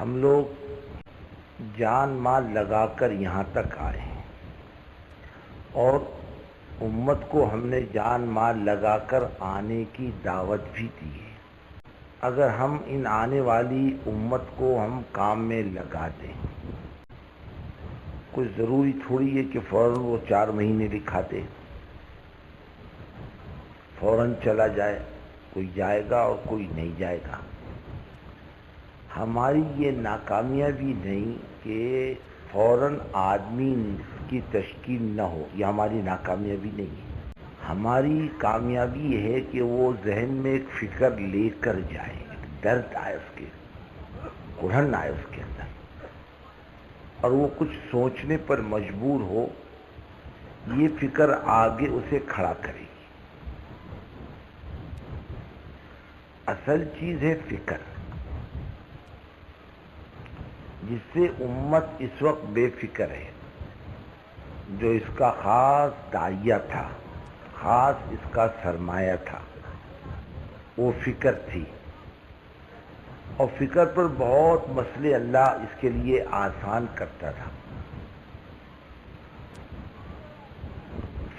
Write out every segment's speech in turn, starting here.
ہم لوگ جان مال لگا کر یہاں تک آئے ہیں اور امت کو ہم نے جان مال لگا کر آنے کی دعوت بھی دی ہے۔ اگر ہم ان آنے والی امت کو ہم کام میں لگا دیں، کوئی ضروری تھوڑی ہے کہ فوراً وہ 4 مہینے دکھا دے، فوراً چلا جائے، کوئی جائے گا اور کوئی نہیں جائے گا۔ ہماری یہ ناکامیاں بھی نہیں کہ فوراً آدمی کی تشکیل نہ ہو، یہ ہماری ناکامیاں بھی نہیں ہے۔ ہماری کامیابی یہ ہے کہ وہ ذہن میں ایک فکر لے کر جائے، ایک درد آئے، اس کے کڑھن آئے اس کے اندر، اور وہ کچھ سوچنے پر مجبور ہو، یہ فکر آگے اسے کھڑا کرے گی۔ اصل چیز ہے فکر، جس سے امت اس وقت بے فکر ہے۔ جو اس کا خاص داعیہ تھا، خاص اس کا سرمایہ تھا، وہ فکر تھی، اور فکر پر بہت مسئلے اللہ اس کے لیے آسان کرتا تھا۔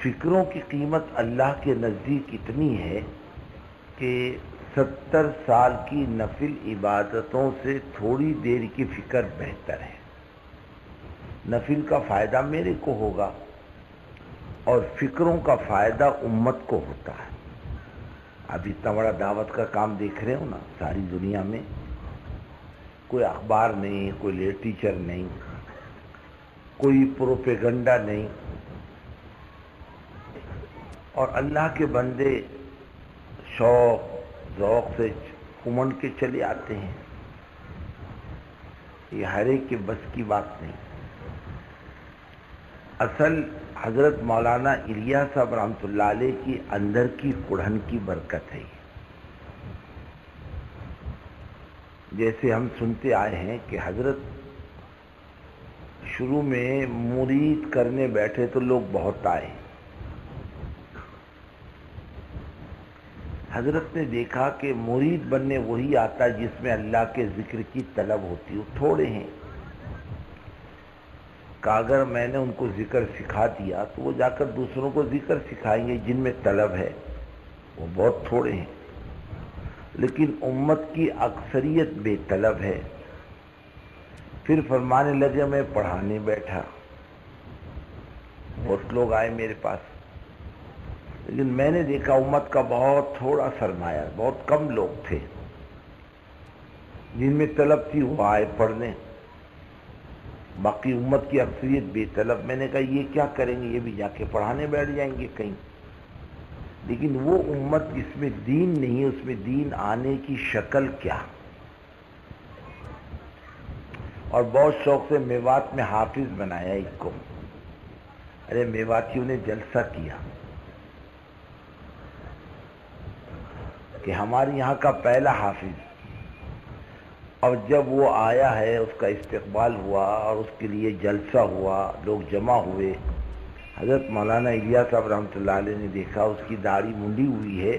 فکروں کی قیمت اللہ کے نزدیک اتنی ہے کہ 70 سال کی نفل عبادتوں سے تھوڑی دیر کی فکر بہتر ہے۔ نفل کا فائدہ میرے کو ہوگا اور فکروں کا فائدہ امت کو ہوتا ہے۔ اب اتنا بڑا دعوت کا کام دیکھ رہے ہو نا، ساری دنیا میں کوئی اخبار نہیں، کوئی لٹریچر نہیں، کوئی پروپیگنڈا نہیں، اور اللہ کے بندے شوق ذوق سے امنڈ کے چلے آتے ہیں۔ یہ ہر ایک کے بس کی بات نہیں۔ اصل حضرت مولانا الیاس صاحب رحمۃ اللہ علیہ کی اندر کی کڑھن کی برکت ہے۔ جیسے ہم سنتے آئے ہیں کہ حضرت شروع میں مرید کرنے بیٹھے تو لوگ بہت آئے، حضرت نے دیکھا کہ مرید بننے وہی آتا ہے جس میں اللہ کے ذکر کی طلب ہوتی ہے، تھوڑے ہیں۔ کہ اگر میں نے ان کو ذکر سکھا دیا تو وہ جا کر دوسروں کو ذکر سکھائیں گے، جن میں طلب ہے وہ بہت تھوڑے ہیں۔ لیکن امت کی اکثریت بے طلب ہے۔ پھر فرمانے لگے میں پڑھانے بیٹھا، بہت لوگ آئے میرے پاس، لیکن میں نے دیکھا امت کا بہت تھوڑا سرمایہ، بہت کم لوگ تھے جن میں طلب تھی، وہ آئے پڑھنے، باقی امت کی اکثریت بے طلب۔ میں نے کہا یہ کیا کریں گے، یہ بھی جا کے پڑھانے بیٹھ جائیں گے کہیں۔ لیکن وہ امت جس میں دین نہیں ہے، اس میں دین آنے کی شکل کیا۔ اور بہت شوق سے میوات میں حافظ بنایا ایک کو۔ ارے میواتیوں نے جلسہ کیا کہ ہمارے یہاں کا پہلا حافظ، اور جب وہ آیا ہے اس کا استقبال ہوا اور اس کے لیے جلسہ ہوا، لوگ جمع ہوئے۔ حضرت مولانا الیاس صاحب رحمۃ اللہ علیہ نے دیکھا اس کی داڑھی منڈی ہوئی ہے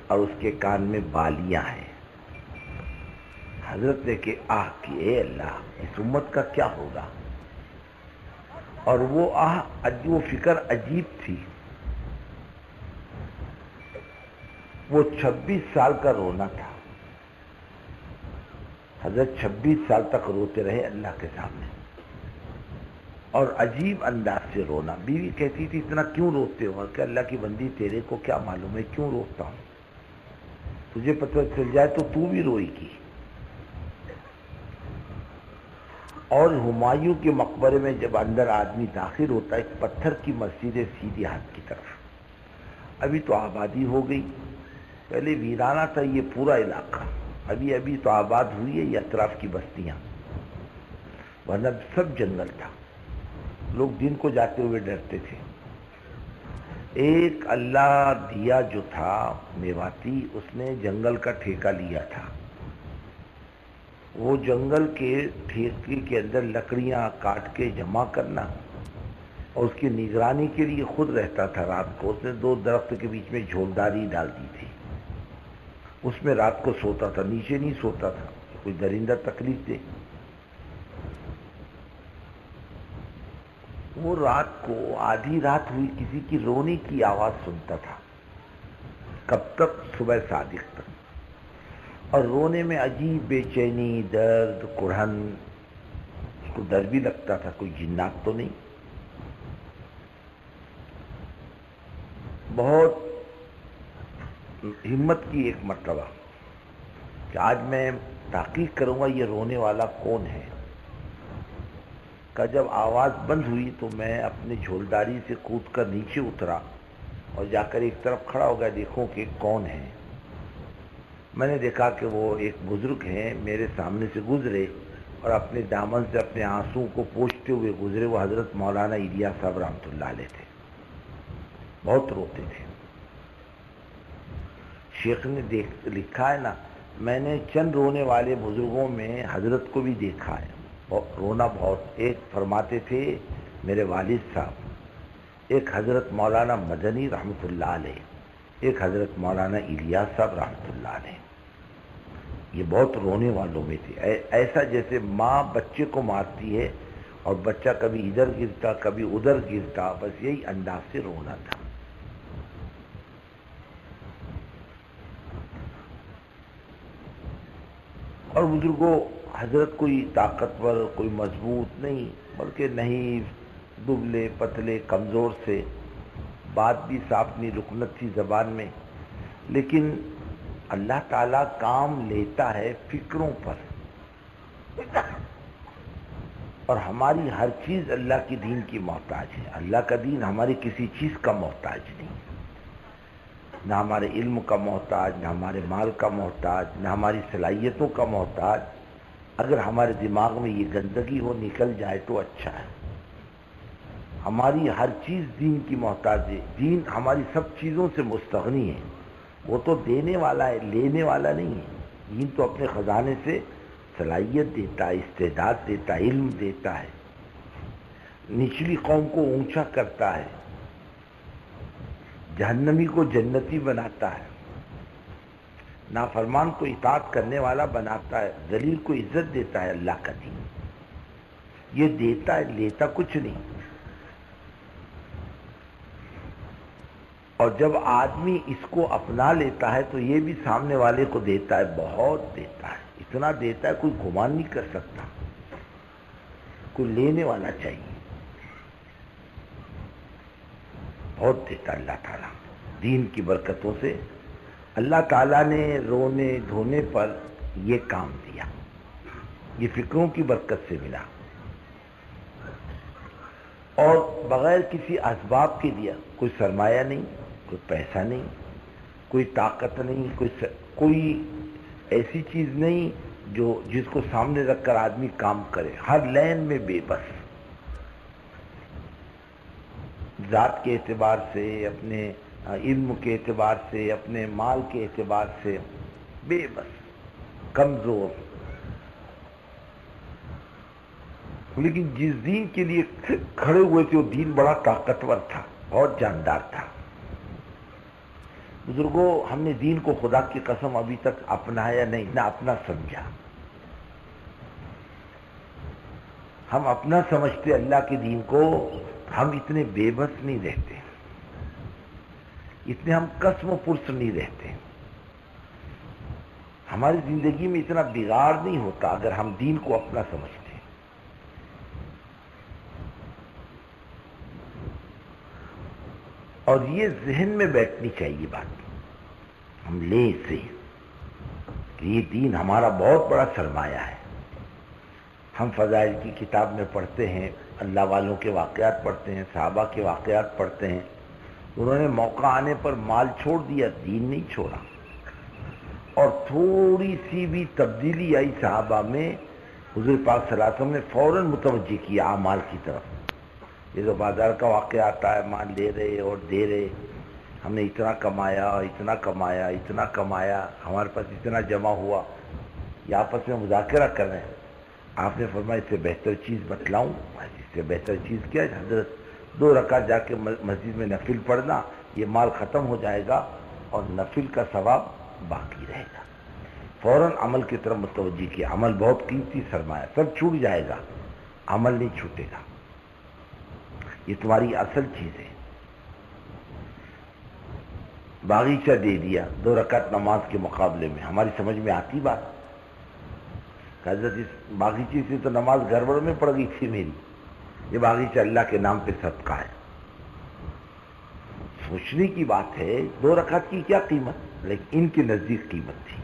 اور اس کے کان میں بالیاں ہیں۔ حضرت نے کہ آہ کہ اے اللہ، اس امت کا کیا ہوگا۔ اور وہ وہ فکر عجیب تھی۔ وہ 26 سال کا رونا تھا، حضرت 26 سال تک روتے رہے اللہ کے سامنے، اور عجیب انداز سے رونا۔ بیوی کہتی تھی اتنا کیوں روتے ہو؟ کہ اللہ کی بندی تیرے کو کیا معلوم ہے کیوں روتا ہوں، تجھے پتہ چل جائے تو بھی روئی گی۔ اور ہمایوں کے مقبرے میں جب اندر آدمی داخل ہوتا ہے، ایک پتھر کی مسجد ہے سیدھے ہاتھ کی طرف، ابھی تو آبادی ہو گئی، پہلے ویرانہ تھا یہ پورا علاقہ، ابھی تو آباد ہوئی ہے یہ اطراف کی بستیاں، ورنہ سب جنگل تھا، لوگ دن کو جاتے ہوئے ڈرتے تھے۔ ایک اللہ دیا جو تھا میواتی، اس نے جنگل کا ٹھیکہ لیا تھا۔ وہ جنگل کے ٹھیکے کے اندر لکڑیاں کاٹ کے جمع کرنا، اور اس کی نگرانی کے لیے خود رہتا تھا۔ رات کو اس نے 2 درخت کے بیچ میں جھولداری ڈال دی تھی، اس میں رات کو سوتا تھا، نیچے نہیں سوتا تھا، کوئی درندہ تکلیف دے۔ وہ رات کو آدھی رات ہوئی کسی کی رونے کی آواز سنتا تھا، کب تک؟ صبح صادق تک، اور رونے میں عجیب بے چینی، درد، کڑھن، اس کو ڈر بھی لگتا تھا کوئی جنات تو نہیں۔ بہت ہمت کی ایک مرتبہ کہ آج میں تحقیق کروں گا یہ رونے والا کون ہے۔ کہ جب آواز بند ہوئی تو میں اپنے جھولداری سے کود کر نیچے اترا اور جا کر ایک طرف کھڑا ہو گیا، دیکھوں کہ کون ہے۔ میں نے دیکھا کہ وہ ایک بزرگ ہیں، میرے سامنے سے گزرے اور اپنے دامن سے اپنے آنسوں کو پوچھتے ہوئے گزرے۔ وہ حضرت مولانا الیاس صاحب رحمۃ اللہ علیہ تھے، بہت روتے تھے۔ شیخ نے لکھا ہے نا، میں نے چند رونے والے بزرگوں میں حضرت کو بھی دیکھا ہے، رونا بہت۔ ایک فرماتے تھے میرے والد صاحب، ایک حضرت مولانا مدنی رحمۃ اللہ علیہ، ایک حضرت مولانا الیاس صاحب رحمۃ اللہ علیہ، یہ بہت رونے والوں میں تھے۔ ایسا جیسے ماں بچے کو مارتی ہے اور بچہ کبھی ادھر گرتا کبھی ادھر گرتا، بس یہی انداز سے رونا تھا۔ اور بزرگوں، حضرت کوئی طاقتور، کوئی مضبوط نہیں، بلکہ نہیں، دبلے پتلے کمزور سے، بات بھی صاف نہیں، لکنت تھی زبان میں، لیکن اللہ تعالیٰ کام لیتا ہے فکروں پر، اور ہماری ہر چیز اللہ کے دین کی محتاج ہے۔ اللہ کا دین ہماری کسی چیز کا محتاج نہیں، نہ ہمارے علم کا محتاج، نہ ہمارے مال کا محتاج، نہ ہماری صلاحیتوں کا محتاج۔ اگر ہمارے دماغ میں یہ گندگی ہو نکل جائے تو اچھا ہے۔ ہماری ہر چیز دین کی محتاج ہے، دین ہماری سب چیزوں سے مستغنی ہے۔ وہ تو دینے والا ہے، لینے والا نہیں ہے۔ دین تو اپنے خزانے سے صلاحیت دیتا ہے، استعداد دیتا ہے، علم دیتا ہے، نچلی قوم کو اونچا کرتا ہے، جہنمی کو جنتی بناتا ہے، نافرمان کو اطاعت کرنے والا بناتا ہے، ذلیل کو عزت دیتا ہے۔ اللہ کا دین یہ دیتا ہے، لیتا کچھ نہیں۔ اور جب آدمی اس کو اپنا لیتا ہے تو یہ بھی سامنے والے کو دیتا ہے، بہت دیتا ہے، اتنا دیتا ہے کوئی گمان نہیں کر سکتا۔ کوئی لینے والا چاہیے، بہت دیتا اللہ تعالیٰ دین کی برکتوں سے۔ اللہ تعالیٰ نے رونے دھونے پر یہ کام دیا، یہ فکروں کی برکت سے ملا، اور بغیر کسی اسباب کے دیا۔ کوئی سرمایہ نہیں، کوئی پیسہ نہیں، کوئی طاقت نہیں، کوئی ایسی چیز نہیں جس کو سامنے رکھ کر آدمی کام کرے۔ ہر لین میں بے بس، ذات کے اعتبار سے، اپنے علم کے اعتبار سے، اپنے مال کے اعتبار سے بے بس، کمزور، لیکن جس دین کے لیے کھڑے ہوئے تھے وہ دین بڑا طاقتور تھا، بہت جاندار تھا۔ بزرگوں، ہم نے دین کو خدا کی قسم ابھی تک اپنایا نہیں، نہ اپنا سمجھا۔ ہم اپنا سمجھتے اللہ کے دین کو، ہم اتنے بے بس نہیں رہتے، اتنے ہم قسم و پرس نہیں رہتے، ہماری زندگی میں اتنا بگاڑ نہیں ہوتا اگر ہم دین کو اپنا سمجھتے۔ اور یہ ذہن میں بیٹھنی چاہیے بات، ہم لیں اسے کہ یہ دین ہمارا بہت بڑا سرمایہ ہے۔ ہم فضائل کی کتاب میں پڑھتے ہیں، اللہ والوں کے واقعات پڑھتے ہیں، صحابہ کے واقعات پڑھتے ہیں، انہوں نے موقع آنے پر مال چھوڑ دیا، دین نہیں چھوڑا۔ اور تھوڑی سی بھی تبدیلی آئی صحابہ میں، حضور پاک صلی اللہ علیہ وسلم نے فوراً متوجہ کیا اعمال کی طرف۔ یہ جو بازار کا واقعہ آتا ہے، مال لے رہے اور دے رہے، ہم نے اتنا کمایا، اتنا کمایا، اتنا کمایا، ہمارے پاس اتنا جمع ہوا، یہ آپس میں مذاکرہ کر رہے ہیں۔ آپ نے فرمایا اس سے بہتر چیز بتلاؤں؟ اس سے بہتر چیز کیا ہے حضرت؟ 2 رکعت جا کے مسجد میں نفل پڑھنا، یہ مال ختم ہو جائے گا اور نفل کا ثواب باقی رہے گا۔ فوراً عمل کی طرف متوجہ کیا، عمل بہت قیمتی سرمایہ، سب چھوٹ جائے گا، عمل نہیں چھوٹے گا۔ یہ تمہاری اصل چیز ہے. باغیچہ دے دیا 2 رکعت نماز کے مقابلے میں. ہماری سمجھ میں آتی بات؟ حضرت اس باغیچے سے تو نماز گڑبڑ میں پڑ گئی تھی میری. یہ باغیچہ اللہ کے نام پہ صدقہ ہے. سوچنے کی بات ہے 2 رکعت کی کیا قیمت، لیکن ان کے نزدیک قیمت تھی.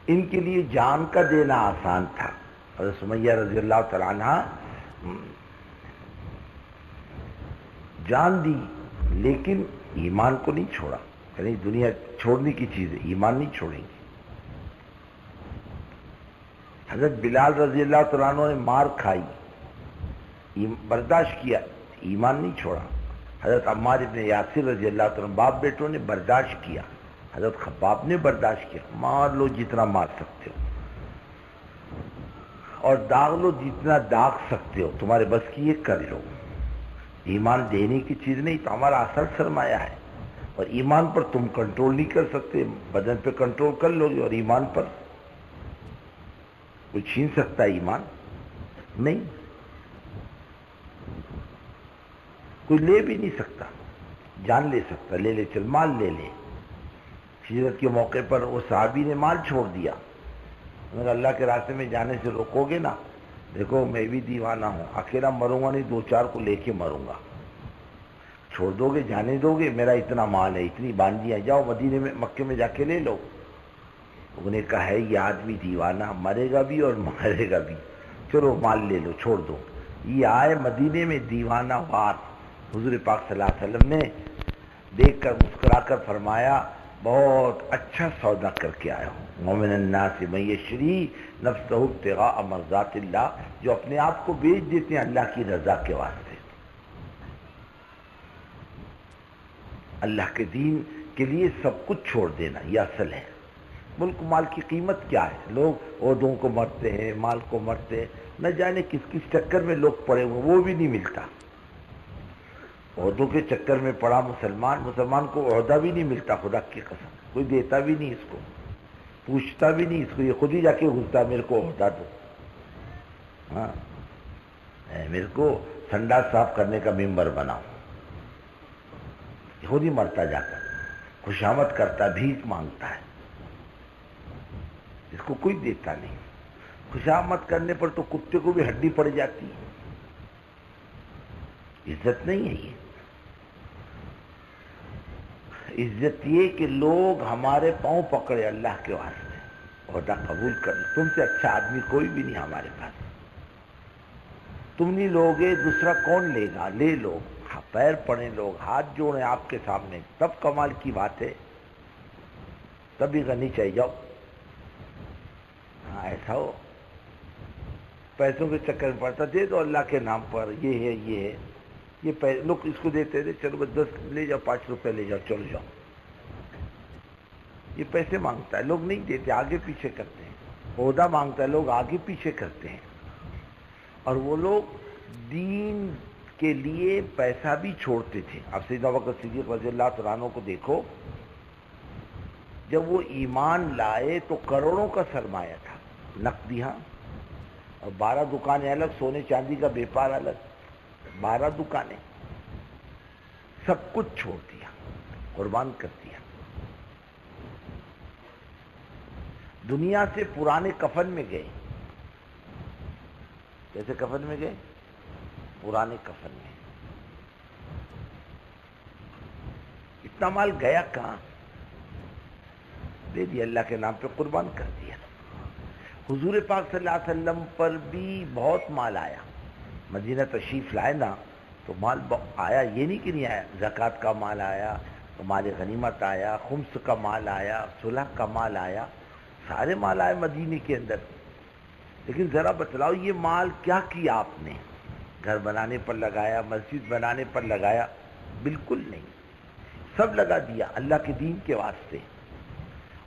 ان کے لیے جان کا دینا آسان تھا. حضرت سمیہ رضی اللہ تعالیٰ عنہ جان دی لیکن ایمان کو نہیں چھوڑا. یعنی دنیا چھوڑنے کی چیز ہے، ایمان نہیں چھوڑیں گے. حضرت بلال رضی اللہ تعالیٰ عنہ نے مار کھائی، برداشت کیا، ایمان نہیں چھوڑا. حضرت عمار ابن یاسر رضی اللہ تعالیٰ عنہ باپ بیٹوں نے برداشت کیا. حضرت خباب نے برداشت کیا. مار لو جتنا مار سکتے ہو اور داغ لو جتنا داغ سکتے ہو، تمہارے بس کی یہ کر لو. ایمان دینے کی چیز نہیں تو ہمارا اصل سرمایہ ہے، اور ایمان پر تم کنٹرول نہیں کر سکتے. بدن پہ کنٹرول کر لو گے اور ایمان پر کوئی چھین سکتا ہے؟ ایمان نہیں، کوئی لے بھی نہیں سکتا. جان لے سکتا، لے لے چل، مال لے لے. ہجرت کے موقع پر وہ صحابی نے مال چھوڑ دیا. اگر اللہ کے راستے میں جانے سے روکو گے نا، دیکھو میں بھی دیوانہ ہوں، اکیلا مروں گا نہیں، 2-4 کو لے کے مروں گا. چھوڑ دو گے، جانے دو گے؟ میرا اتنا مال ہے، اتنی باندیاں، جاؤ مدینے میں مکے میں جا کے لے لو. انہوں نے کہا ہے یہ آدمی دیوانہ، مرے گا بھی اور مرے گا بھی. چلو مال لے لو، چھوڑ دو. یہ آئے مدینے میں دیوانہ وار. حضور پاک صلی اللہ علیہ وسلم نے دیکھ کر مسکرا کر فرمایا بہت اچھا سودا کر کے آیا ہوں. ومن الناس من یشری نفسہ ابتغاء مرضات اللہ، جو اپنے آپ کو بیچ دیتے ہیں اللہ کی رضا کے واسطے. اللہ کے دین کے لیے سب کچھ چھوڑ دینا یہ اصل ہے. ملک مال کی قیمت کیا ہے؟ لوگ عہدوں کو مرتے ہیں، مال کو مرتے ہیں، نہ جانے کس کس چکر میں لوگ پڑے ہوئے، وہ بھی نہیں ملتا. عہدوں کے چکر میں پڑا مسلمان کو عہدہ بھی نہیں ملتا. خدا کی قسم کوئی دیتا بھی نہیں، اس کو پوچھتا بھی نہیں، اس کو یہ خود ہی جا کے گھستا میرے کو عہدہ دو. ہاں میرے کو سنڈاس صاف کرنے کا ممبر بناؤ. خود ہی مرتا جا کر خوشامد کرتا، بھیک مانگتا ہے، اس کو کوئی دیتا نہیں. خوشامد کرنے پر تو کتے کو بھی ہڈی پڑ جاتی ہے. عزت نہیں ہے یہ. عزت یہ کہ لوگ ہمارے پاؤں پکڑے اللہ کے واسطے، عہدہ قبول کر لو. تم سے اچھا آدمی کوئی بھی نہیں ہمارے پاس. تم نہیں لوگے دوسرا کون لے گا؟ لے لو. پیر پڑے لوگ، ہاتھ جوڑیں آپ کے سامنے، تب کمال کی بات ہے. تبھی غنی چاہیے جاؤ. ہاں ایسا ہو پیسوں کے چکر میں پڑتا، دے دو اللہ کے نام پر، یہ ہے یہ ہے. یہ لوگ اس کو دیتے تھے، چلو 10 لے جاؤ، 5 روپے لے جاؤ، چلو جاؤ. یہ پیسے مانگتا ہے، لوگ نہیں دیتے، آگے پیچھے کرتے ہیں. عہدہ مانگتا ہے، لوگ آگے پیچھے کرتے ہیں. اور وہ لوگ دین کے لیے پیسہ بھی چھوڑتے تھے. اب سیدنا ابوبکر صدیق رضی اللہ تعالیٰ عنہ کو دیکھو، جب وہ ایمان لائے تو کروڑوں کا سرمایہ تھا، نقدیاں، اور 12 دکانیں الگ، سونے چاندی کا بیپار الگ، 12 دکانیں، سب کچھ چھوڑ دیا، قربان کر دیا. دنیا سے پرانے کفن میں گئے. کیسے کفن میں گئے؟ پرانے کفن میں. اتنا مال گیا کہاں؟ دے دیا اللہ کے نام پہ، قربان کر دیا. حضور پاک صلی اللہ علیہ وسلم پر بھی بہت مال آیا. مدینہ تشریف لائے نا تو مال آیا، یہ نہیں کہ نہیں آیا. زکوٰۃ کا مال آیا، مال غنیمت آیا، خمس کا مال آیا، صلح کا مال آیا، سارے مال آئے مدینے کے اندر. لیکن ذرا بتلاؤ یہ مال کیا کیا آپ نے؟ گھر بنانے پر لگایا، مسجد بنانے پر لگایا؟ بالکل نہیں. سب لگا دیا اللہ کے دین کے واسطے.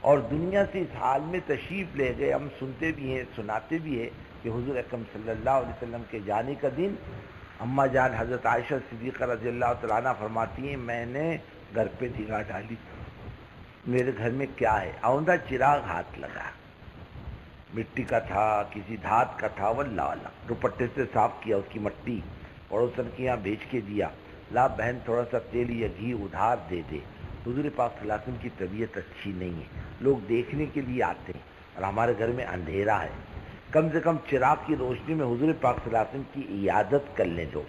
اور دنیا سے اس حال میں تشریف لے گئے. ہم سنتے بھی ہیں، سناتے بھی ہیں کہ حضور اکرم صلی اللہ علیہ وسلم کے جانے کا دن اماں جان حضرت عائشہ صدیقہ رضی اللہ تعالیٰ عنہ فرماتی ہیں میں نے گھر پہ نگاہ ڈالی، میرے گھر میں کیا ہے؟ اوندا چراغ ہاتھ لگا، مٹی کا تھا، کسی دھات کا تھا، واللہ واللہ دوپٹے سے صاف کیا، اس کی مٹی پڑوسن کے یہاں بھیج کے دیا، لا بہن تھوڑا سا تیل یا گھی ادھار دے دے۔ حضور پاک صلی اللہ علیہ وسلم کی طبیعت اچھی نہیں ہے، لوگ دیکھنے کے لیے آتے ہیں اور ہمارے گھر میں اندھیرا ہے، کم سے کم چراغ کی روشنی میں حضور پاک صلی اللہ علیہ وسلم کی عیادت کر لیں دو۔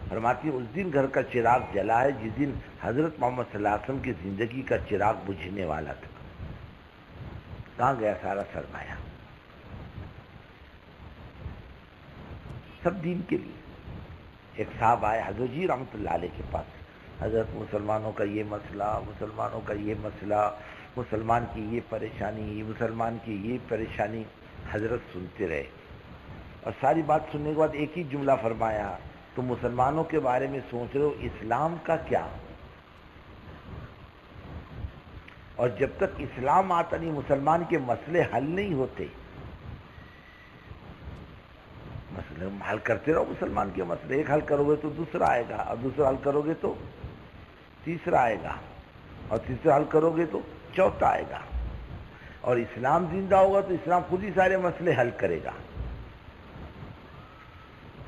فرماتی اس دن گھر کا چراغ جلا ہے جس دن حضرت محمد صلی اللہ علیہ وسلم کی زندگی کا چراغ بجھنے والا تھا۔ کہاں گیا سارا سرمایہ؟ سب دین کے لیے۔ ایک صاحب آئے حضرت جی رحمۃ اللہ علیہ کے پاس، حضرت مسلمانوں کا یہ مسئلہ، مسلمانوں کا یہ مسئلہ، مسلمان کی یہ پریشانی، مسلمان کی یہ پریشانی۔ حضرت سنتے رہے اور ساری بات سننے کے بعد ایک ہی جملہ فرمایا، تم مسلمانوں کے بارے میں سوچ رہے ہو، اسلام کا کیا؟ اور جب تک اسلام آتا نہیں مسلمان کے مسئلے حل نہیں ہوتے۔ مسئلے حل کرتے رہو، مسلمان کے مسئلے ایک حل کرو گے تو دوسرا آئے گا، اور دوسرا حل کرو گے تو تیسرا آئے گا، اور تیسرا حل کرو گے تو چوتھا آئے گا، اور اسلام زندہ ہوگا تو اسلام خود ہی سارے مسئلے حل کرے گا۔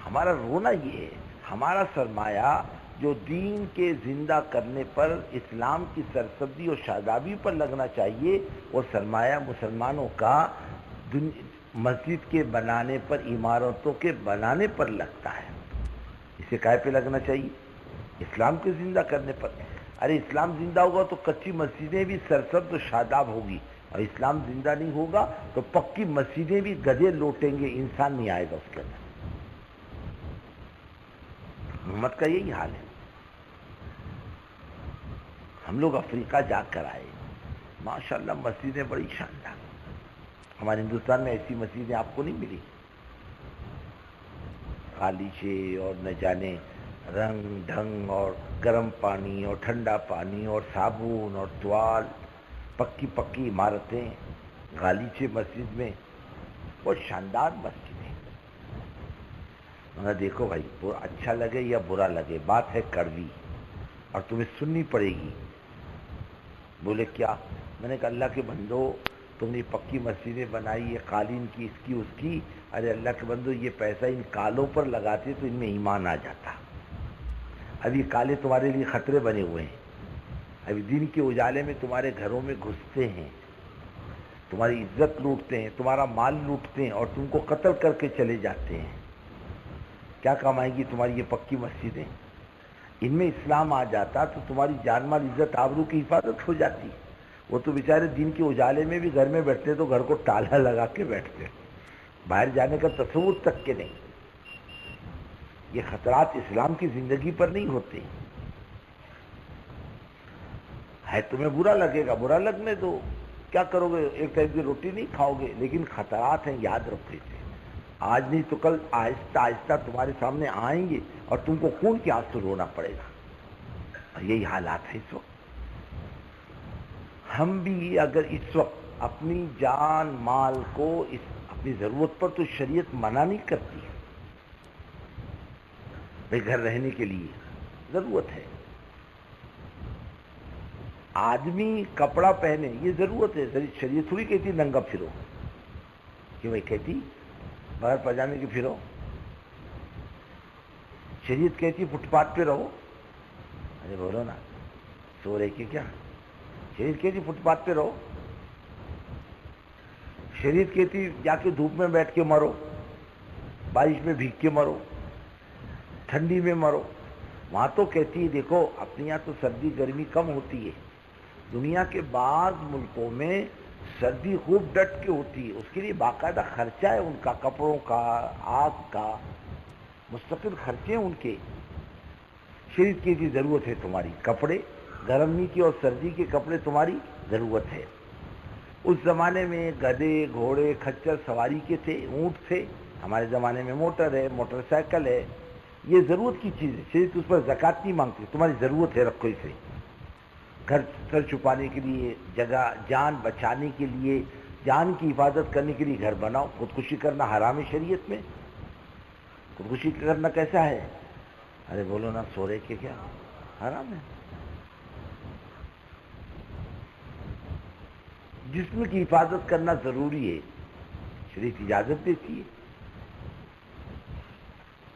ہمارا رونا یہ ہے، ہمارا سرمایہ جو دین کے زندہ کرنے پر، اسلام کی سرسبزی اور شادابی پر لگنا چاہیے، وہ سرمایہ مسلمانوں کا مسجد کے بنانے پر، عمارتوں کے بنانے پر لگتا ہے۔ اسے کائے پہ لگنا چاہیے؟ اسلام کے زندہ کرنے پر۔ ارے اسلام زندہ ہوگا تو کچی مسجدیں بھی سرسبز و شاداب ہوگی، اور اسلام زندہ نہیں ہوگا تو پکی مسجدیں بھی گدھے لوٹیں گے، انسان نہیں آئے گا اس کے اندر۔ امت کا یہی حال ہے۔ ہم لوگ افریقہ جا کر آئے، ماشاءاللہ مسجدیں بڑی شاندار، ہمارے ہندوستان میں ایسی مسجدیں آپ کو نہیں ملی، غالیچے اور نہ جانے رنگ ڈھنگ اور گرم پانی اور ٹھنڈا پانی اور صابن اور توال، پکی پکی عمارتیں، غالیچے مسجد میں، بہت شاندار مسجد ہے۔ دیکھو بھائی، اچھا لگے یا برا لگے، بات ہے کڑوی اور تمہیں سننی پڑے گی۔ بولے کیا؟ میں نے کہا اللہ کے بندو، تم نے پکی مسجدیں بنائی ہے، قالین کی، اس کی اس کی، ارے اللہ کے بندو یہ پیسہ ان کالوں پر لگاتے تو ان میں ایمان آ جاتا۔ اب یہ کالے تمہارے لیے خطرے بنے ہوئے ہیں، ابھی دن کے اجالے میں تمہارے گھروں میں گھستے ہیں، تمہاری عزت لوٹتے ہیں، تمہارا مال لوٹتے ہیں اور تم کو قتل کر کے چلے جاتے ہیں۔ کیا کام آئیں گی تمہاری یہ پکی مسجدیں؟ ان میں اسلام آ جاتا تو تمہاری جان مال عزت آبرو کی حفاظت ہو جاتی۔ وہ تو بیچارے دن کے اجالے میں بھی گھر میں بیٹھتے تو گھر کو تالا لگا کے بیٹھتے، باہر جانے کا تصور تک کے نہیں۔ یہ خطرات اسلام کی زندگی پر نہیں ہوتے ہے۔ تمہیں برا لگے گا، برا لگنے دو، کیا کرو گے؟ ایک ٹائم کی روٹی نہیں کھاؤ گے، لیکن خطرات ہیں، یاد رکھو اسے۔ آج نہیں تو کل آہستہ آہستہ تمہارے سامنے آئیں گے اور تم کو خون کے آنسو رونا پڑے گا، اور یہی حالات ہے اس وقت۔ ہم بھی اگر اس وقت اپنی جان مال کو اپنی ضرورت پر، تو شریعت منع نہیں کرتی، بھائی گھر رہنے کے لیے ضرورت ہے، آدمی کپڑا پہنے یہ ضرورت ہے، شریعت تھوڑی کہتی ننگا پھرو، کیوں بھائی کہتی بغیر پاجامے کے پھرو؟ شریعت کہتی فٹ پاتھ پہ رہو؟ ارے بولو نا، سو رہے کہ کیا؟ شریعت کہتی فٹ پاتھ پہ رہو؟ شریعت کہتی جا کے دھوپ میں بیٹھ کے مرو، بارش میں بھیگ کے مرو، ٹھنڈی میں مرو؟ وہاں تو کہتی ہے دیکھو، اپنے یہاں تو سردی گرمی کم ہوتی ہے، دنیا کے بعض ملکوں میں سردی خوب ڈٹ کے ہوتی ہے، اس کے لیے باقاعدہ خرچہ ہے ان کا، کپڑوں کا، آگ کا، مستقل خرچے ہیں ان کے۔ شریعت کی ضرورت ہے تمہاری کپڑے، گرمی کی اور سردی کے کپڑے تمہاری ضرورت ہے۔ اس زمانے میں گدھے گھوڑے کھچر سواری کے تھے، اونٹ تھے، ہمارے زمانے میں موٹر ہے، موٹر سائیکل ہے، یہ ضرورت کی چیز ہے، شریعت اس پر زکوٰۃ نہیں مانگتی، تمہاری ضرورت ہے رکھو اسے۔ گھر سر چھپانے کے لیے جگہ، جان بچانے کے لیے، جان کی حفاظت کرنے کے لیے گھر بناؤ۔ خودکشی کرنا حرام ہے شریعت میں؟ خودکشی کرنا کیسا ہے؟ ارے بولو نا، سو رہے کہ کیا؟ حرام ہے۔ جسم کی حفاظت کرنا ضروری ہے، شریعت اجازت دیتی ہے۔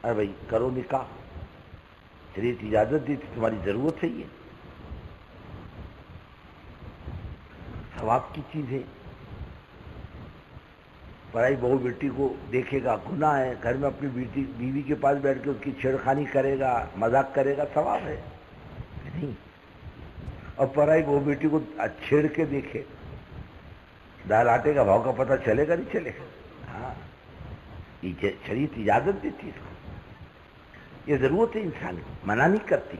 ارے بھائی کرو نکاح، شریعت اجازت دی تھی، تمہاری ضرورت ہے، یہ ثواب کی چیز ہے۔ پرائی بہو بیٹی کو دیکھے گا گناہ ہے، گھر میں اپنی بیوی کے پاس بیٹھ کے اس کی چھیڑخانی کرے گا، مذاق کرے گا، ثواب ہے نہیں؟ اور پرائی بہو بیٹی کو چھیڑ کے دیکھے، دال آٹے کا بھاؤ کا پتہ چلے گا نہیں چلے گا؟ ہاں، شریعت اجازت دیتی اس کو، یہ ضرورت ہے انسان کی، منع نہیں کرتی،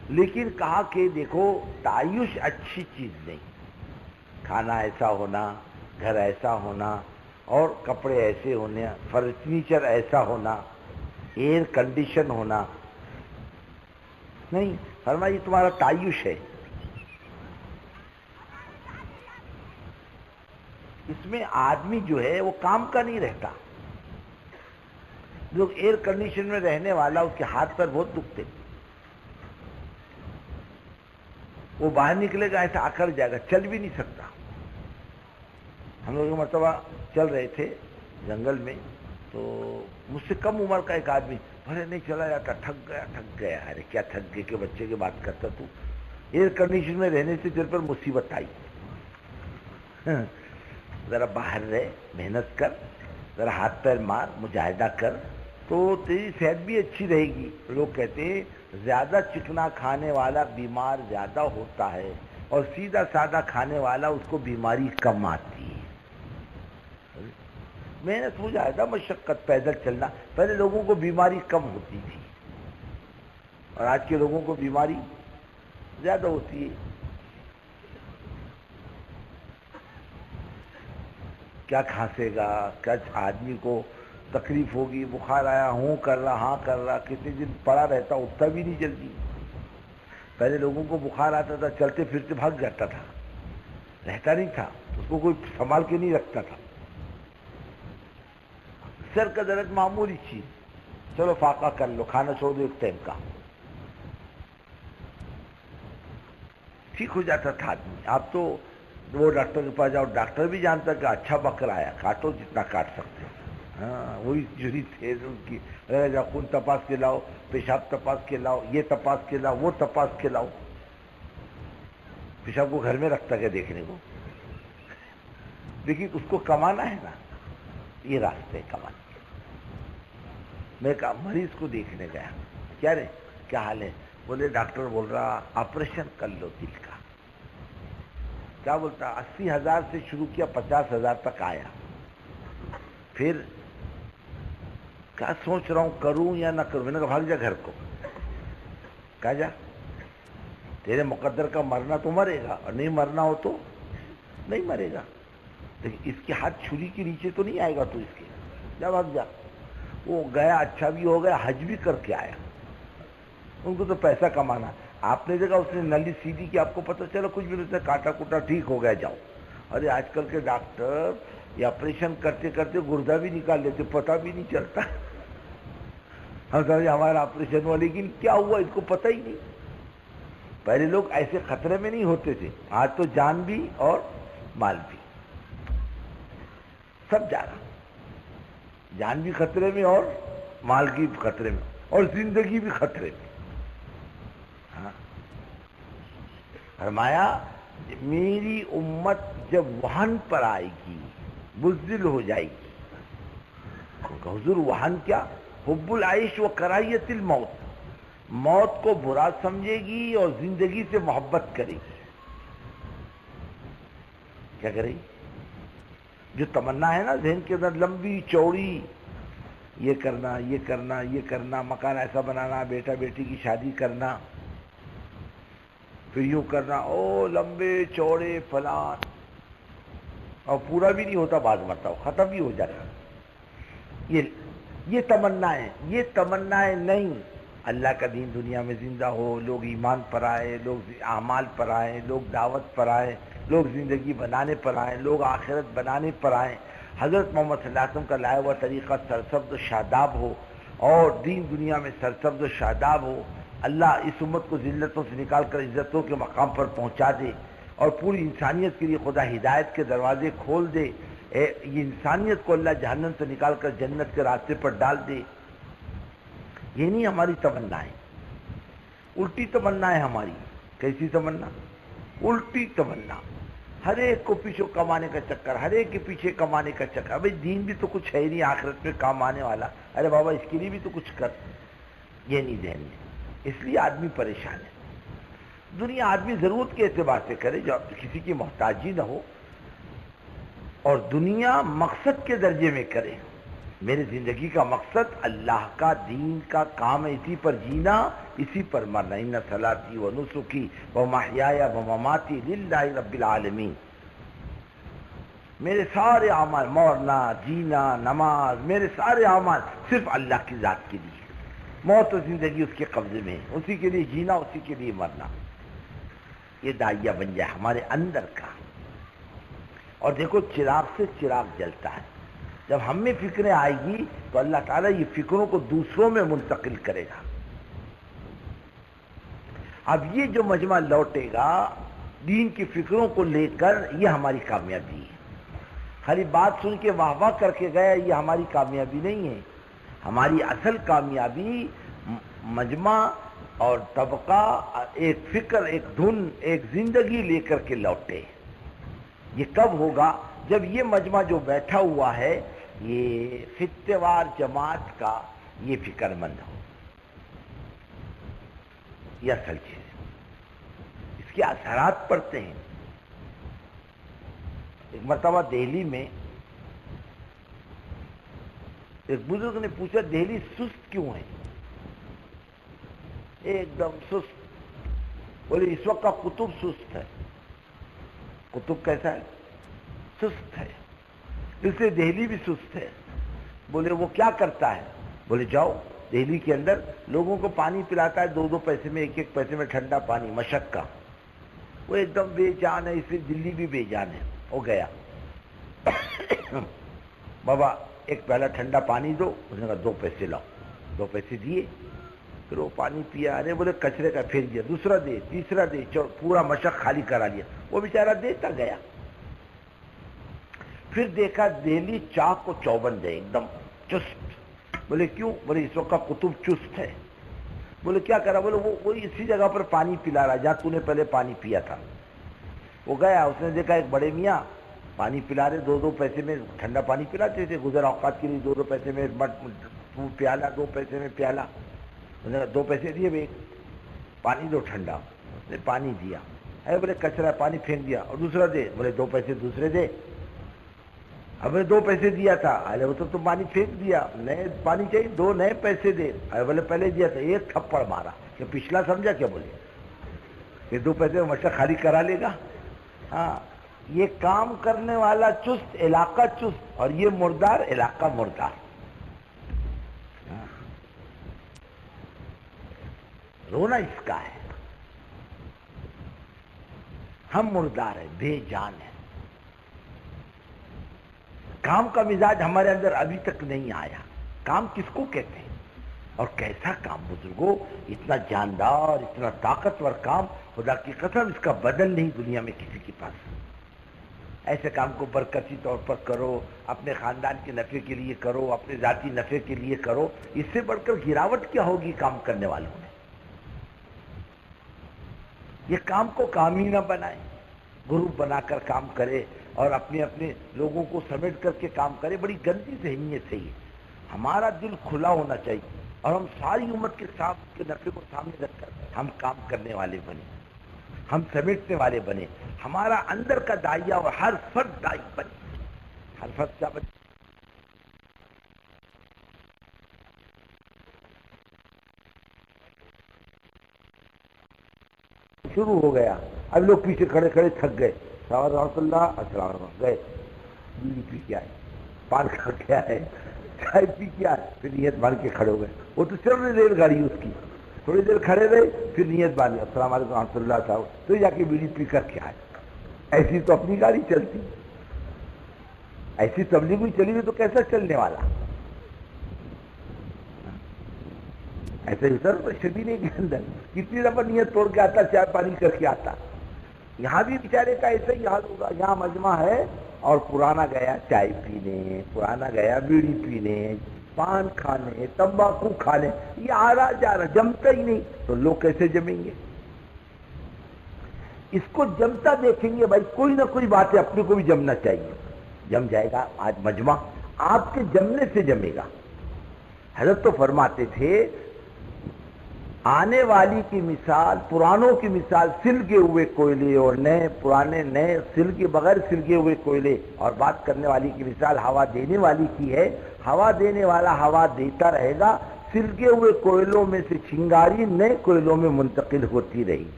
لیکن کہا کہ دیکھو تعیش اچھی چیز نہیں، کھانا ایسا ہونا، گھر ایسا ہونا، اور کپڑے ایسے ہونے، فرنیچر ایسا ہونا، ایئر کنڈیشن ہونا نہیں، فرمایا یہ تمہارا تعیش ہے، اس میں آدمی جو ہے وہ کام کا نہیں رہتا۔ جو ایئر کنڈیشن میں رہنے والا اس کے ہاتھ پر بہت دکھتے، وہ باہر نکلے گا ایسا اکڑ جائے گا، چل بھی نہیں سکتا۔ ہم لوگ مرتبہ چل رہے تھے جنگل میں، تو مجھ سے کم عمر کا ایک آدمی، ارے نہیں چلا جاتا، تھک گیا، ارے کیا تھک گئے کہ بچے کی بات کرتا تو، ایئر کنڈیشن میں رہنے سے تیرے پر مصیبت آئی، ذرا باہر رہ، محنت کر، ذرا ہاتھ پیر مار، مجاہدہ کر، تو تیری صحت بھی اچھی رہے گی۔ لوگ کہتے ہیں زیادہ چکنا کھانے والا بیمار زیادہ ہوتا ہے، اور سیدھا سادہ کھانے والا اس کو بیماری کم آتی ہے۔ محنت مجاہدہ مشقت، پیدل چلنا، پہلے لوگوں کو بیماری کم ہوتی تھی اور آج کے لوگوں کو بیماری زیادہ ہوتی ہے۔ کیا کھانسے گا، کیا آدمی کو تکلیف ہوگی، بخار آیا، ہوں کر رہا، ہاں کر رہا، کتنے دن پڑا رہتا، اٹھتا بھی نہیں جلدی۔ پہلے لوگوں کو بخار آتا تھا، چلتے پھرتے بھاگ جاتا تھا، رہتا نہیں تھا، اس کو کوئی سنبھال کے نہیں رکھتا تھا۔ سر کا درد معمولی چیز، چلو فاقہ کر لو، کھانا چھوڑ دو ایک ٹائم کا، ٹھیک ہو جاتا تھا آدمی۔ آپ تو وہ ڈاکٹر کے پاس جاؤ، ڈاکٹر بھی جانتا کہ اچھا بکرا آیا، کاٹو جتنا کاٹ سکتے ہو۔ ہاں، وہی جوری تیز ان کی، جا خون تپاس کے لاؤ، پیشاب تپاس کے لاؤ، یہ تپاس کے لاؤ، وہ تپاس کے لاؤ۔ پیشاب کو گھر میں رکھتا کیا دیکھنے کو؟ لیکن اس کو کمانا ہے نا، یہ راستے کمانے کے۔ میں کہا مریض کو دیکھنے گیا، کیا رے کیا حال ہے؟ بولے ڈاکٹر بول رہا آپریشن کر لو دل کا۔ کیا بولتا؟ 80,000 سے شروع کیا، 50,000 تک آیا۔ پھر کیا سوچ رہا ہوں کروں یا نہ کروں؟ میں نے کہا بھاگ جا گھر کو۔ کہا جا، تیرے مقدر کا مرنا تو مرے گا، اور نہیں مرنا ہو تو نہیں مرے گا، لیکن اس کے ہاتھ چھری کے نیچے تو نہیں آئے گا، تو اس کے جا، بھاگ جا۔ وہ گیا، اچھا بھی ہو گیا، حج بھی کر کے آیا۔ ان کو تو پیسہ کمانا، آپ نے دیکھا اس نے نلی سیدھی کی، آپ کو پتہ چلا کچھ بھی نہیں، کاٹا کوٹا ٹھیک ہو گیا، جاؤ۔ ارے آج کل کے ڈاکٹر یہ آپریشن کرتے کرتے گردہ بھی نکال لیتے، پتہ بھی نہیں چلتا۔ ہم سمجھے ہمارا آپریشن ہوا، لیکن کیا ہوا اس کو پتہ ہی نہیں۔ پہلے لوگ ایسے خطرے میں نہیں ہوتے تھے، آج تو جان بھی اور مال بھی سب جا رہا، جان بھی خطرے میں اور مال کی خطرے میں اور زندگی بھی خطرے میں۔ ہاں، فرمایا میری امت جب وہن پر آئے گی، بزدل ہو جائے گی۔ حضور وہن کیا؟ حب العیش و کراہیت الموت، موت کو برا سمجھے گی اور زندگی سے محبت کرے گی۔ کیا کرے گی؟ جو تمنا ہے نا ذہن کے اندر لمبی چوڑی، یہ کرنا، یہ کرنا، یہ کرنا، مکان ایسا بنانا، بیٹا بیٹی کی شادی کرنا، پھر یوں کرنا، او لمبے چوڑے فلان، اور پورا بھی نہیں ہوتا، بعض مرتبہ ختم بھی ہو جاتا۔ یہ تمنا ہے، یہ تمنا ہے نہیں۔ اللہ کا دین دنیا میں زندہ ہو، لوگ ایمان پر آئے، لوگ اعمال پر آئے، لوگ دعوت پر آئے، لوگ زندگی بنانے پر آئے، لوگ آخرت بنانے پر آئے، حضرت محمد صلی اللہ علیہ وسلم کا لایا ہوا طریقہ سرسبز و شاداب ہو، اور دین دنیا میں سرسبز و شاداب ہو۔ اللہ اس امت کو ذلتوں سے نکال کر عزتوں کے مقام پر پہنچا دے، اور پوری انسانیت کے لیے خدا ہدایت کے دروازے کھول دے۔ یہ انسانیت کو اللہ جہنم سے نکال کر جنت کے راستے پر ڈال دے۔ یہ نہیں ہماری تمنا ہے، الٹی تمنا ہے ہماری. کیسی تمنا؟ الٹی تمنا. ہر ایک کو پیچھے کمانے کا چکر، ہر ایک کے پیچھے کمانے کا چکر. ابھی دین بھی تو کچھ ہے نہیں آخرت میں کام آنے والا. ارے بابا اس کے لیے بھی تو کچھ کر. یہ نہیں ذہن میں. اس لیے آدمی پریشان ہے. دنیا آدمی ضرورت کے اعتبار سے کرے، جو کسی کی محتاجی نہ ہو، اور دنیا مقصد کے درجے میں کرے. میری زندگی کا مقصد اللہ کا دین کا کام ہے، اسی پر جینا، اسی پر مرنا. ان صلاتی و نسکی و محیای و مماتی للہ رب العالمین. میرے سارے اعمال، مرنا، جینا، نماز، میرے سارے اعمال صرف اللہ کی ذات کے لیے. موت و زندگی اس کے قبضے میں ہے، اسی کے لیے جینا، اسی کے لیے مرنا. یہ داعیہ بن جائے ہمارے اندر کا. اور دیکھو چراغ سے چراغ جلتا ہے. جب ہم میں فکریں آئے گی تو اللہ تعالیٰ یہ فکروں کو دوسروں میں منتقل کرے گا. اب یہ جو مجمع لوٹے گا دین کی فکروں کو لے کر، یہ ہماری کامیابی ہے. خالی بات سن کے واہ واہ کر کے گیا، یہ ہماری کامیابی نہیں ہے. ہماری اصل کامیابی مجمع اور طبقہ ایک فکر، ایک دھن، ایک زندگی لے کر کے لوٹے. یہ کب ہوگا؟ جب یہ مجمع جو بیٹھا ہوا ہے یہ خطےوار جماعت کا یہ فکر مند ہو. یہ اصل چیز ہے. اس کے اثرات پڑتے ہیں. ایک مرتبہ دہلی میں ایک بزرگ نے پوچھا دہلی سست کیوں ہے؟ ایک دم سست. بولے اس وقت کا قطب سست ہے. قطب کیسا ہے؟ سست ہے. اس لیے دہلی بھی سست ہے. بولے وہ کیا کرتا ہے؟ بولے جاؤ دہلی کے اندر لوگوں کو پانی پلاتا ہے 2 پیسے میں، 1 پیسے میں ٹھنڈا پانی، مشق کا. وہ ایک دم بے جان ہے. اس لیے دلی بھی بے جان ہے. وہ گیا بابا ایک پیالہ ٹھنڈا پانی دو. اس نے کہا 2 پیسے لاؤ. 2 پیسے دیے. پھر وہ پانی پیا. ارے بولے کچرے کا پھینک دیا. دوسرا دے، تیسرا دے، پورا مشق خالی کرا لیا. وہ بیچارہ دیتا گیا. پھر دیکھا دہلی چاق و چوبند ہے، ایک دم چست. بولے کیوں؟ بولے اس وقت کا قطب چست ہے. بولے کیا کرا؟ بولے وہ اسی جگہ پر پانی پلا رہا جہاں تو نے پہلے پانی پیا تھا. وہ گیا، اس نے دیکھا ایک بڑے میاں پانی پلا رہے 2 پیسے میں ٹھنڈا پانی پلاتے تھے گزر اوقات کے لیے. 2 پیسے میں پیالہ، 2 پیسے میں پیالہ. انہوں نے 2 پیسے دیے بھائی پانی دو ٹھنڈا. نے پانی دیا. ارے بولے کچرا پانی پھینک دیا. اور دوسرا دے. بولے 2 پیسے دوسرے دے. اب نے 2 پیسے دیا تھا. ارے وہ تو تم پانی پھینک دیا. نئے پانی چاہیے، 2 نئے پیسے دے. ارے بولے پہلے دیا تھا. ایک تھپڑ مارا کہ پچھلا سمجھا کیا؟ بولے یہ 2 پیسے مشق خالی کرا لے گا. ہاں یہ کام کرنے والا چست، علاقہ چست، اور یہ مردار، علاقہ مردار. رونا اس کا ہے. ہم مردار ہیں، بے جان ہیں. کام کا مزاج ہمارے اندر ابھی تک نہیں آیا. کام کس کو کہتے ہیں اور کیسا کام بزرگوں؟ اتنا جاندار، اتنا طاقتور کام، خدا کی قسم اس کا بدل نہیں دنیا میں کسی کے پاس. ایسے کام کو برکتی طور پر کرو، اپنے خاندان کے نفع کے لیے کرو، اپنے ذاتی نفع کے لیے کرو. اس سے بڑھ کر گراوٹ کیا ہوگی کام کرنے والوں میں؟ یہ کام کو کام ہی نہ بنائے، گروپ بنا کر کام کرے اور اپنے اپنے لوگوں کو سمیٹ کر کے کام کرے. بڑی گندی ذہنیت ہے یہ. ہمارا دل کھلا ہونا چاہیے اور ہم ساری امت کے ساتھ کے نفع کو سامنے رکھ کر ہم کام کرنے والے بنے، ہم سمیٹنے والے بنے. ہمارا اندر کا داعیہ اور ہر فرد داعی بنے. ہر فرد کیا بنے؟ شروع ہو گیا. اب لوگ پیچھے کھڑے کھڑے تھک گئے. صاحب رحمۃ اللہ السلام علیکم گئے. بیڑی پی کے آئے، پان کھا کے آئے، چائے پی کے آئے، پھر نیت باندھ کے کھڑے ہو گئے. وہ تو چل رہی ریل گاڑی اس کی. تھوڑی دیر کھڑے رہے، پھر نیت باندھی السلام علیکم رحمۃ اللہ صاحب، تو جا کے بیڑی پی کر کے آئے. ایسی تو اپنی گاڑی چلتی، ایسی تبلیغ بھی چلی ہوئی تو کیسا چلنے والا؟ ایسے ہی سر شبینے کے اندر کتنی دفعہ نیت توڑ کے آتا، چائے پانی کر کے آتا. یہاں بھی بیچارے کا ایسا ہی حال ہوگا. یہاں مجمع ہے اور پرانا گیا چائے پینے، پرانا گیا بیڑی پینے، پان کھانے، تمباکو کھانے، یہ آ رہا جا رہا، جمتا ہی نہیں، تو لوگ کیسے جمیں گے؟ اس کو جمتا دیکھیں گے بھائی، کوئی نہ کوئی بات ہے، اپنے کو بھی جمنا چاہیے، جم جائے گا آج مجمع، آپ کے جمنے سے جمے گا۔ حضرت تو فرماتے تھے آنے والی کی مثال، پرانوں کی مثال سلگے ہوئے کوئلے، اور نئے پرانے نئے سلگے بغیر سلگے ہوئے کوئلے، اور بات کرنے والی کی مثال ہوا دینے والی کی ہے، ہوا دینے والا ہوا دیتا رہے گا، سلگے ہوئے کوئلوں میں سے چنگاری نئے کوئلوں میں منتقل ہوتی رہی۔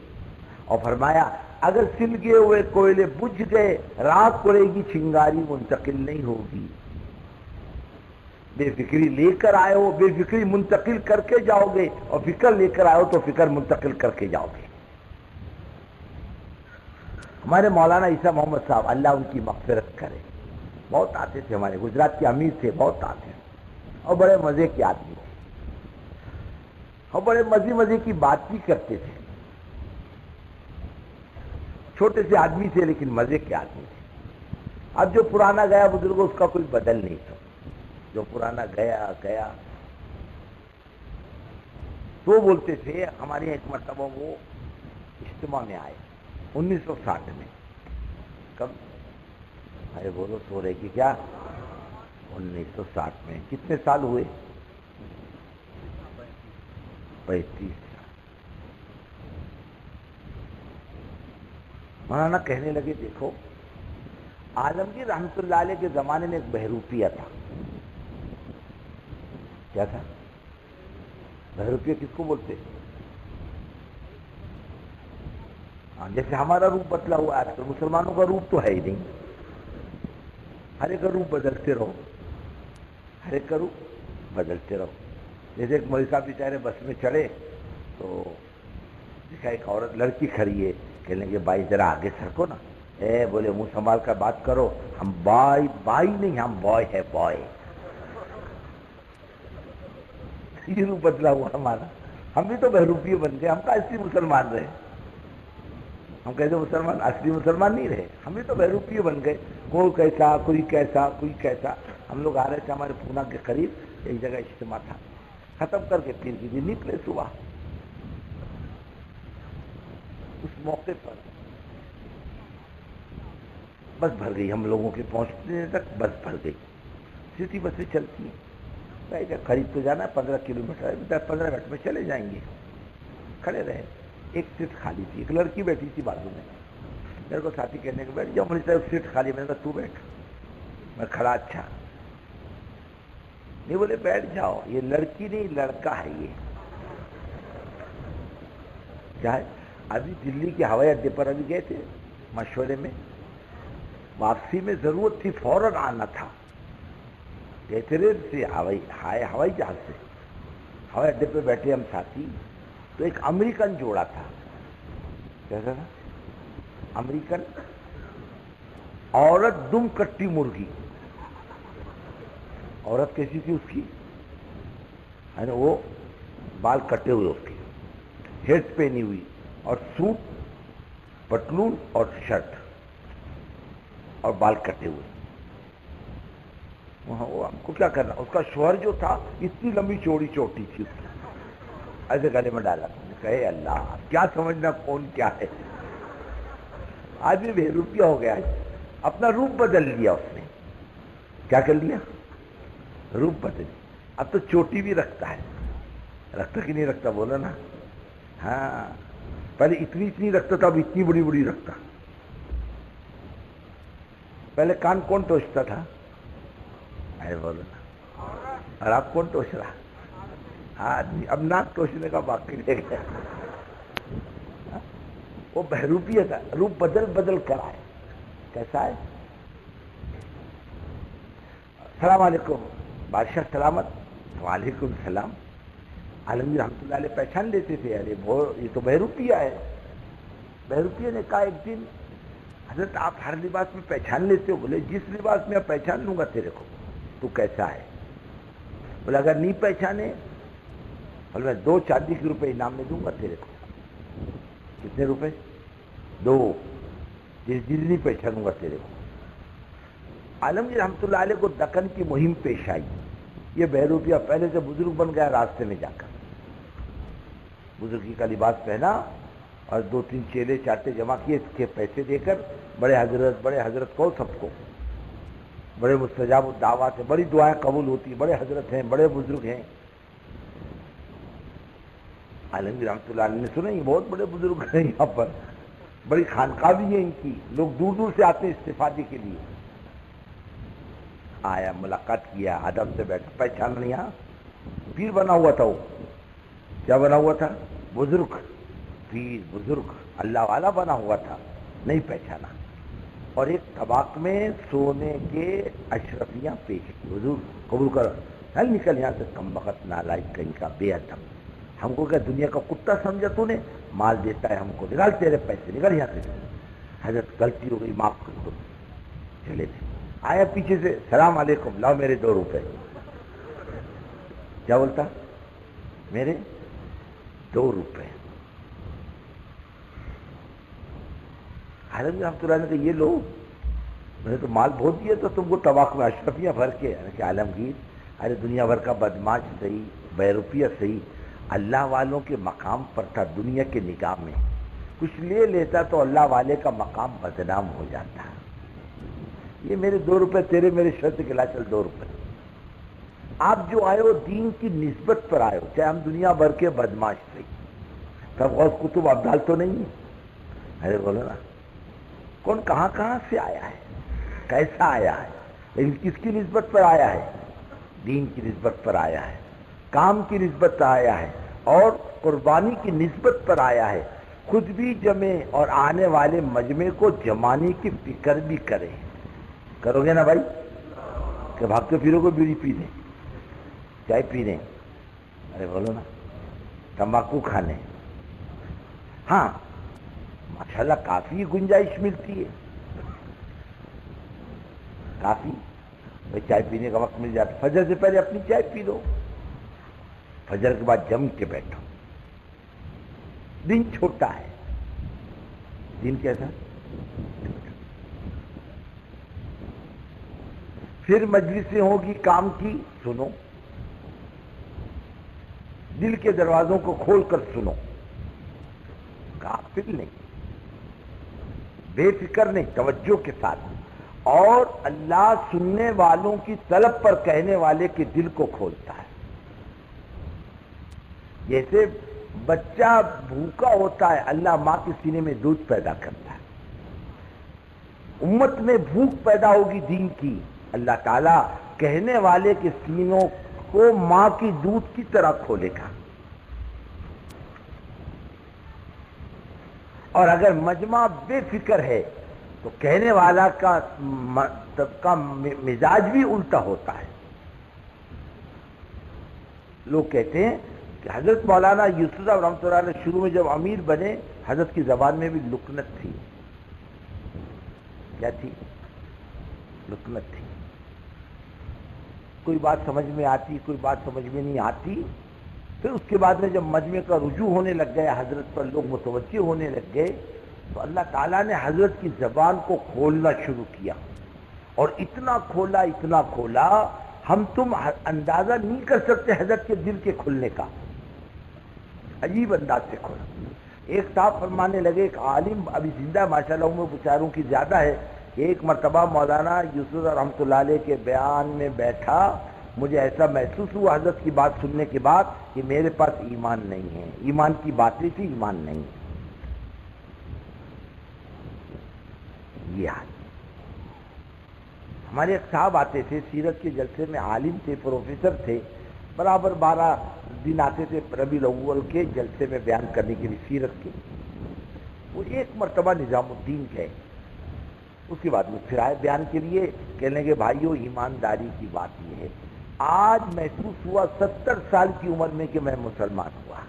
اور فرمایا اگر سلگے ہوئے کوئلے بجھ گئے، راکھ پڑے گی، چنگاری منتقل نہیں ہوگی۔ بے فکری لے کر آئے ہو، بے فکری منتقل کر کے جاؤ گے، اور فکر لے کر آئے ہو تو فکر منتقل کر کے جاؤ گے۔ ہمارے مولانا عیسیٰ محمد صاحب، اللہ ان کی مغفرت کرے، بہت آتے تھے، ہمارے گجرات کے امیر تھے، بہت آتے تھے، اور بڑے مزے کے آدمی تھے، اور بڑے مزے کی بات بھی کرتے تھے۔ چھوٹے سے آدمی تھے لیکن مزے کے آدمی تھے۔ اب جو پرانا گیا بزرگ، اس کا کوئی بدل نہیں تھا، جو پرانا گیا گیا۔ تو بولتے تھے، ہمارے ایک مرتبہ وہ اجتماع میں آئے 1960 میں، کب؟ ارے بولو، سو رہے کہ کیا؟ 1960 میں کتنے سال ہوئے؟ 35 سال۔ مولانا کہنے لگے دیکھو، عالمگیر رحمت اللہ علیہ کے زمانے میں ایک بہروپیہ تھا۔ کیا تھا؟ بہروپیہ کس کو بولتے؟ جیسے ہمارا روپ بدلا ہوا ہے، تو مسلمانوں کا روپ تو ہے ہی نہیں، ہر ایک کا روپ بدلتے رہو، ہر ایک کا روپ بدلتے رہو۔ جیسے ایک مولوی صاحب بیچارے بس میں چڑھے تو دیکھا ایک عورت لڑکی کھڑی ہے، کہنے لگے بھائی ذرا آگے سرکو نا۔ بولے منہ سنبھال کر بات کرو، ہم بائی نہیں، ہم بوائے ہے، بوائے۔ یہ روپ بدلا ہوا ہمارا، ہم بھی تو بہروپیے بن گئے، ہم کا اصلی مسلمان رہے، ہم کہتے مسلمان اصلی مسلمان نہیں رہے، ہم بھی تو بہروپیے بن گئے، کوئی کیسا کوئی کیسا کوئی کیسا۔ ہم لوگ آ رہے تھے، ہمارے پونا کے قریب ایک جگہ اجتماع تھا، ختم کر کے پھر کی دن نکلے صبح، اس موقع پر بس بھر گئی، ہم لوگوں کے پہنچنے تک بس بھر گئی، سٹی بسیں چلتی ہیں، قریب تو جانا ہے، 15 کلومیٹر ہے، 15 منٹ میں چلے جائیں گے۔ کھڑے رہے، ایک سیٹ خالی تھی، ایک لڑکی بیٹھی تھی بازو میں، میرے کو ساتھی کہنے کے بیٹھ جاؤ، مجھے ایک سیٹ خالی، میں نے کہا تو بیٹھ، میں کھڑا، اچھا نہیں، بولے بیٹھ جاؤ، یہ لڑکی نہیں لڑکا ہے، یہ کیا ہے؟ ابھی دلی کے ہوائی اڈے پر ابھی گئے تھے مشورے میں، واپسی میں ضرورت تھی، فوراً آنا تھا، ٹرین سے ہوائی جہاز سے ہوائی اڈے پہ بیٹھے ہم ساتھی، تو ایک امریکن جوڑا تھا، کیسا تھا؟ امریکن، عورت دم کٹی مرغی، عورت کیسی تھی اس کی؟ وہ بال کٹے ہوئے، اس کے ہیڈ پہنی ہوئی، اور سوٹ پتلون اور شرٹ، اور بال کٹے ہوئے، وہ ہم کو کیا کرنا؟ اس کا شوہر جو تھا اتنی لمبی چوڑی چوٹی تھی اس کی، ایسے گلے میں ڈالا، کہے اللہ کیا سمجھنا کون کیا ہے، آدمی بے روپیہ ہو گیا ہے، اپنا روپ بدل لیا اس نے، کیا کر لیا؟ روپ بدل، اب تو چوٹی بھی رکھتا ہے، رکھتا کہ نہیں رکھتا بولو نا؟ ہاں، پہلے اتنی رکھتا تھا، اب اتنی بڑی بڑی رکھتا، پہلے کان کون ٹوچتا تھا؟ ارے بولو نا، اور آپ کون ٹوچ رہا؟ آدمی اب ناک ٹوچنے کا باقی رہ گیا، وہ بہروپیہ تھا، روپ بدل بدل کر آئے، کیسا ہے؟ السلام علیکم بادشاہ سلامت، وعلیکم السلام۔ عالمگیر رحمت اللہ علیہ پہچان لیتے تھے، ارے یہ تو بہروپیہ ہے۔ بہروپیہ نے کہا ایک دن، حضرت آپ ہر لباس میں پہچان لیتے ہو؟ بولے جس لباس میں پہچان لوں گا تیرے کو، تو کیسا ہے؟ بولے اگر نہیں پہچانے، بولے میں 2 چاندی کے روپے انعام میں دوں گا تیرے کو۔ کتنے روپے؟ 2، جس دن نہیں پہچانوں گا تیرے کو۔ عالمگیر رحمت اللہ علیہ کو دکن کی مہم پیش آئی، یہ بہروپیہ پہلے سے بزرگ بن گیا راستے میں جا کر، بزرگی کا لباس پہنا اور 2-3 چیلے چاٹے جمع کیے اس کے پیسے دے کر، بڑے حضرت کو سب کو، بڑے مستجاب الدعوات ہیں، بڑی دعائیں قبول ہوتی، بڑے حضرت ہیں، بڑے بزرگ ہیں۔ عالمگیر رحمۃ اللہ علیہ نے سنا یہ بہت بڑے بزرگ ہیں یہاں پر، بڑی خانقاہ بھی ہے ان کی، لوگ دور دور سے آتے ہیں استفادے کے لیے۔ آیا، ملاقات کیا، ادب سے بیٹھا، پہچانا نہیں، ہاں پیر بنا ہوا تھا وہ، کیا بنا ہوا تھا؟ بزرگ، پیر بزرگ اللہ والا بنا ہوا تھا، نہیں پہچانا، اور ایک طبق میں سونے کے اشرفیاں پیش کی، حضور قبول کرو، چل نکل یہاں سے، کم بخت نالائق کہیں کا، بے ادب، ہم کو کیا دنیا کا کتا سمجھا تو نے؟ مال دیتا ہے ہم کو، نکال تیرے پیسے، نکل یہاں سے۔ حضرت غلطی ہو گئی، معاف کر دو، چلے تھے۔ آیا پیچھے سے، سلام علیکم، لاؤ میرے 2 روپے۔ کیا بولتا؟ میرے 2 روپے۔ عالمگیر رحمۃ اللہ نے کہا یہ لو، میں نے تو مال بہت دیا تو تم کو طبق میں اشرفیاں بھر کے۔ کہ عالمگیر، ارے دنیا بھر کا بدماش صحیح، بے روپیہ صحیح، اللہ والوں کے مقام پر تھا دنیا کے نگاہ میں، کچھ لے لیتا تو اللہ والے کا مقام بدنام ہو جاتا۔ یہ میرے 2 روپے تیرے میرے شرط کے لا، چل 2 روپے۔ آپ جو آئے ہو دین کی نسبت پر آئے ہو، چاہے ہم دنیا بھر کے بدماش تھے، سب غوث کتب ابدال تو نہیں ہے؟ ارے بولو نا، کون کہاں سے آیا ہے، کیسا آیا ہے، لیکن کس کی نسبت پر آیا ہے؟ دین کی نسبت پر آیا ہے، کام کی نسبت پر آیا ہے، اور قربانی کی نسبت پر آیا ہے، خود بھی جمے اور آنے والے مجمع کو جمانے کی فکر بھی کرے۔ کرو گے نا بھائی؟ کہ بھاگتے پھرو کو بیڑی پینے، چائے پینے، ارے بولو نا، تمباکو کھانے، ہاں ماشاءاللہ کافی گنجائش ملتی ہے، کافی، بھائی چائے پینے کا وقت مل جاتا، فجر سے پہلے اپنی چائے پی لو، فجر کے بعد جم کے بیٹھو۔ دن چھوٹا ہے، دن کیسا؟ پھر مجلسیں ہوگی کام کی، سنو، دل کے دروازوں کو کھول کر سنو، غافل نہیں، بے فکر نہیں، توجہ کے ساتھ، اور اللہ سننے والوں کی طلب پر کہنے والے کے دل کو کھولتا ہے۔ جیسے بچہ بھوکا ہوتا ہے، اللہ ماں کے سینے میں دودھ پیدا کرتا ہے، امت میں بھوک پیدا ہوگی دین کی، اللہ تعالیٰ کہنے والے کے سینوں کو ماں کی دودھ کی طرح کھولے گا۔ اور اگر مجمع بے فکر ہے تو کہنے والا کا مزاج بھی الٹا ہوتا ہے۔ لوگ کہتے ہیں کہ حضرت مولانا یوسف صاحب رحمۃ اللہ علیہ شروع میں جب امیر بنے، حضرت کی زبان میں بھی لکنت تھی۔ کیا تھی؟ لکنت تھی، کوئی بات سمجھ میں آتی، کوئی بات سمجھ میں نہیں آتی۔ پھر اس کے بعد میں جب مجمع کا رجوع ہونے لگ گیا، حضرت پر لوگ متوجہ ہونے لگ گئے، تو اللہ تعالیٰ نے حضرت کی زبان کو کھولنا شروع کیا، اور اتنا کھولا ہم تم اندازہ نہیں کر سکتے حضرت کے دل کے کھلنے کا، عجیب انداز سے کھولا۔ ایک صاحب فرمانے لگے، ایک عالم ابھی زندہ ماشاءاللہ عمر بیچاروں کی زیادہ ہے، کہ ایک مرتبہ مولانا یوسف رحمۃ اللہ علیہ کے بیان میں بیٹھا، مجھے ایسا محسوس ہوا حضرت کی بات سننے کے بعد کہ میرے پاس ایمان نہیں ہے، ایمان کی باتیں تھی، ایمان نہیں ہے۔ یہ حال ہمارے ایک صاحب آتے تھے سیرت کے جلسے میں، عالم تھے، پروفیسر تھے، برابر 12 دن آتے تھے ربیع الاول کے جلسے میں بیان کرنے کے لیے سیرت کے۔ وہ ایک مرتبہ نظام الدین گئے، اس کے بعد وہ پھر آئے بیان کے لیے، کہنے لگے بھائیو ایمانداری کی بات یہ ہے، آج محسوس ہوا 70 سال کی عمر میں کہ میں مسلمان ہوا۔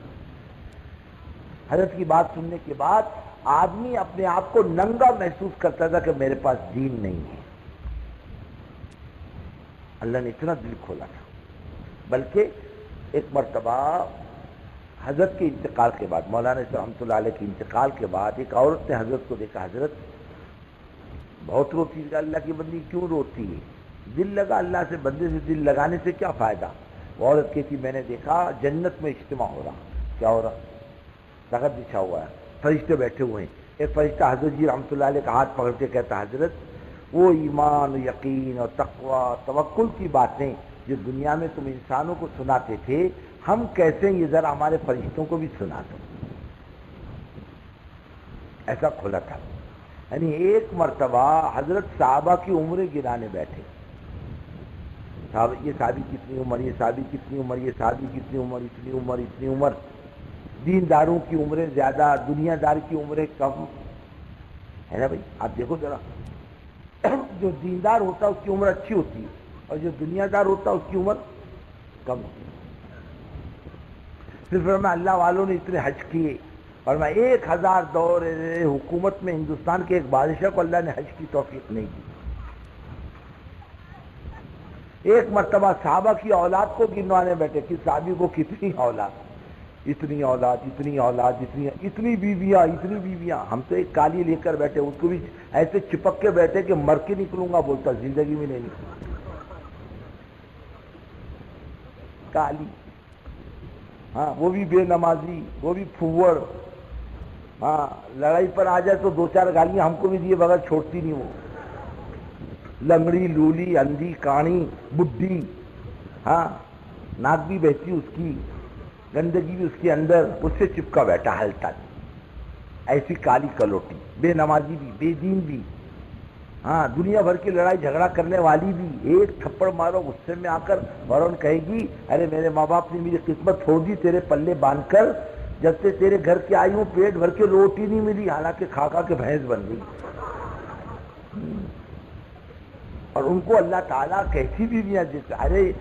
حضرت کی بات سننے کے بعد آدمی اپنے آپ کو ننگا محسوس کرتا تھا کہ میرے پاس دین نہیں ہے۔ اللہ نے اتنا دل کھولا تھا۔ بلکہ ایک مرتبہ حضرت کے انتقال کے بعد، مولانا رحمۃ اللہ علیہ کے انتقال کے بعد، ایک عورت نے حضرت کو دیکھا، حضرت بہت روتی ہے، اللہ کی بندی کیوں روتی ہے؟ دل لگا اللہ سے، بندے سے دل لگانے سے کیا فائدہ؟ وہ عورت کہتی میں نے دیکھا جنت میں اجتماع ہو رہا. کیا ہو رہا؟ تخت بچھا ہوا ہے، فرشتے بیٹھے ہوئے ہیں. ایک فرشتہ حضرت جی رحمۃ اللہ علیہ کا ہاتھ پکڑ کے کہتا حضرت وہ ایمان، یقین اور تقوی، توکل کی باتیں جو دنیا میں تم انسانوں کو سناتے تھے، ہم کیسے یہ ذرا ہمارے فرشتوں کو بھی سنا دو. ایسا کھلا تھا. یعنی ایک مرتبہ حضرت صحابہ کی عمریں گرانے بیٹھے. یہ صحابی کتنی عمر، یہ صحابی کتنی عمر، یہ صحابی کتنی عمر، اتنی عمر، اتنی عمر. دینداروں کی عمریں زیادہ، دنیا دار کی عمریں کم ہے نا بھائی. آپ دیکھو ذرا، جو دیندار ہوتا ہے اس کی عمر اچھی ہوتی ہے، اور جو دنیا دار ہوتا ہے اس کی عمر کم ہوتی ہے. پھر میں اللہ والوں نے اتنے حج کیے، اور میں 1000 دور حکومت میں ہندوستان کے ایک بادشاہ کو اللہ نے حج کی توفیق نہیں دی. ایک مرتبہ صحابہ کی اولاد کو گنوانے بیٹھے کہ صحابی کو کتنی اولاد، اتنی اولاد، اتنی اولاد، اتنی بیویاں، اتنی بیویاں. ہم تو ایک کالی لے کر بیٹھے، اس کو بھی ایسے چپک کے بیٹھے کہ مر کے نکلوں گا، بولتا زندگی میں نہیں نکلوں. کالی، ہاں وہ بھی بے نمازی، وہ بھی پھوڑ. ہاں لڑائی پر آ جائے تو 2-4 گالیاں ہم کو بھی دیے بغیر چھوڑتی نہیں. وہ لنگڑی، لولی، اندھی، کاڑی، بڈھی. ہاں ناک بھی بہتی اس کی، گندگی بھی اس کے اندر، اس سے چپکا بیٹھا ہلتا نہیں. ایسی کالی کلوٹی، بے نمازی بھی، بے دین بھی. ہاں دنیا بھر کی لڑائی جھگڑا کرنے والی بھی. ایک تھپڑ مارو غصے میں آ کر، فوراً کہے گی ارے میرے ماں باپ نے میری قسمت چھوڑ دی تیرے پلے باندھ کر، جب سے تیرے گھر کے آئی ہوں پیٹ بھر کے روٹی نہیں ملی، حالانکہ کھا کھا کے بھینس بن گئی. اور ان کو اللہ تعالیٰ کیسی بیویاں دیتے. ارے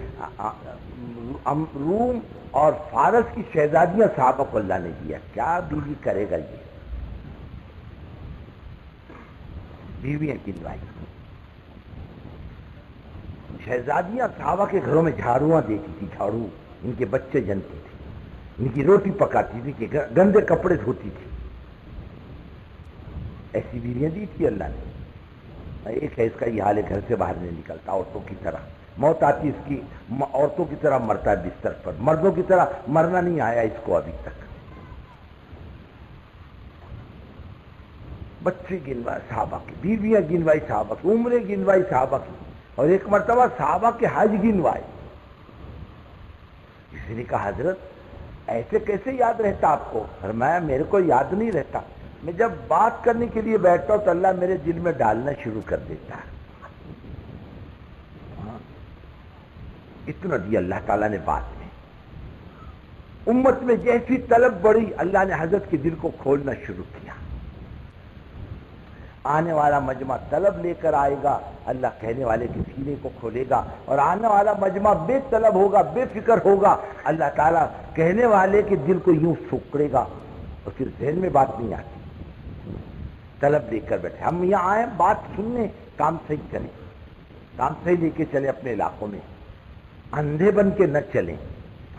روم اور فارس کی شہزادیاں صحابہ کو اللہ نے دیا. کیا بیوی کرے گا یہ؟ بیویاں گنوائی. شہزادیاں صحابہ کے گھروں میں جھاڑوਆਂ دیتی تھی، جھاڑو. ان کے بچے جنتی تھی، ان کی روٹی پکاتی تھی، کہ گندے کپڑے دھوتی تھی. ایسی بیویاں دی تھی اللہ نے. ایک ہے اس کا یہ حال ہے، گھر سے باہر نہیں نکلتا، عورتوں کی طرح. موت آتی اس کی عورتوں کی طرح مرتا ہے بستر پر، مردوں کی طرح مرنا نہیں آیا اس کو ابھی تک. بچے گنوائے صحابہ کی، بیویاں گنوائی صحابہ کی، عمریں گنوائی صحابہ کی. اور ایک مرتبہ صحابہ کے حج گنوائے. کسی نے کہا حضرت ایسے کیسے یاد رہتا آپ کو؟ فرمایا میرے کو یاد نہیں رہتا، میں جب بات کرنے کے لیے بیٹھتا ہوں تو اللہ میرے دل میں ڈالنا شروع کر دیتا ہے. اتنا دیا اللہ تعالیٰ نے بات میں. امت میں جیسی طلب بڑھی، اللہ نے حضرت کے دل کو کھولنا شروع کیا. آنے والا مجمع طلب لے کر آئے گا، اللہ کہنے والے کے سینے کو کھولے گا. اور آنے والا مجمع بے طلب ہوگا، بے فکر ہوگا، اللہ تعالیٰ کہنے والے کے دل کو یوں سکڑے گا، اور پھر ذہن میں بات نہیں آتی. طلب لے کر بیٹھے. ہم یہاں آئے بات سننے، کام صحیح کریں، کام صحیح لے کے چلیں اپنے علاقوں میں. اندھے بن کے نہ چلیں،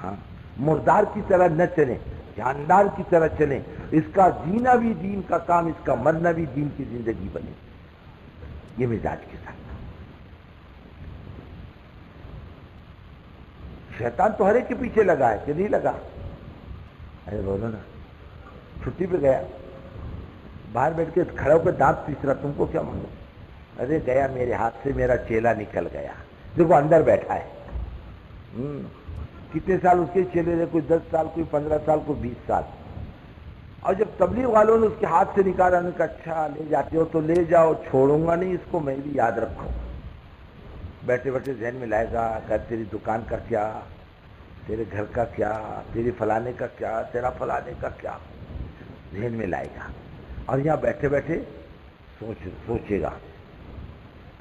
ہاں مردار کی طرح نہ چلیں، جاندار کی طرح چلیں. اس کا جینا بھی دین کا کام، اس کا مرنا بھی دین کی زندگی بنے. یہ مزاج کے ساتھ. شیطان تو ہر ایک کے پیچھے لگا ہے کہ نہیں لگا؟ ارے بولو نا. چھٹی پہ گیا، باہر بیٹھ کے کھڑا ہو کے دانت پیس رہا، تم کو کیا مانگو؟ ارے گیا میرے ہاتھ سے میرا چیلا نکل گیا. دیکھو اندر بیٹھا ہے. کتنے سال اس کے چیلے رہے؟ کوئی 10 سال، کوئی 15 سال، کوئی 20 سال. اور جب تبلیغ والوں نے اس کے ہاتھ سے نکالا، انہوں نے کہا اچھا لے جاتے ہو تو لے جاؤ، چھوڑوں گا نہیں اس کو، میں بھی یاد رکھو. بیٹھے بیٹھے ذہن میں لائے گا کہ تیری دکان کا کیا، تیرے گھر کا کیا، تیری فلانے کا کیا، تیرا فلانے کا کیا، ذہن میں لائے گا. اور یہاں بیٹھے بیٹھے سوچے گا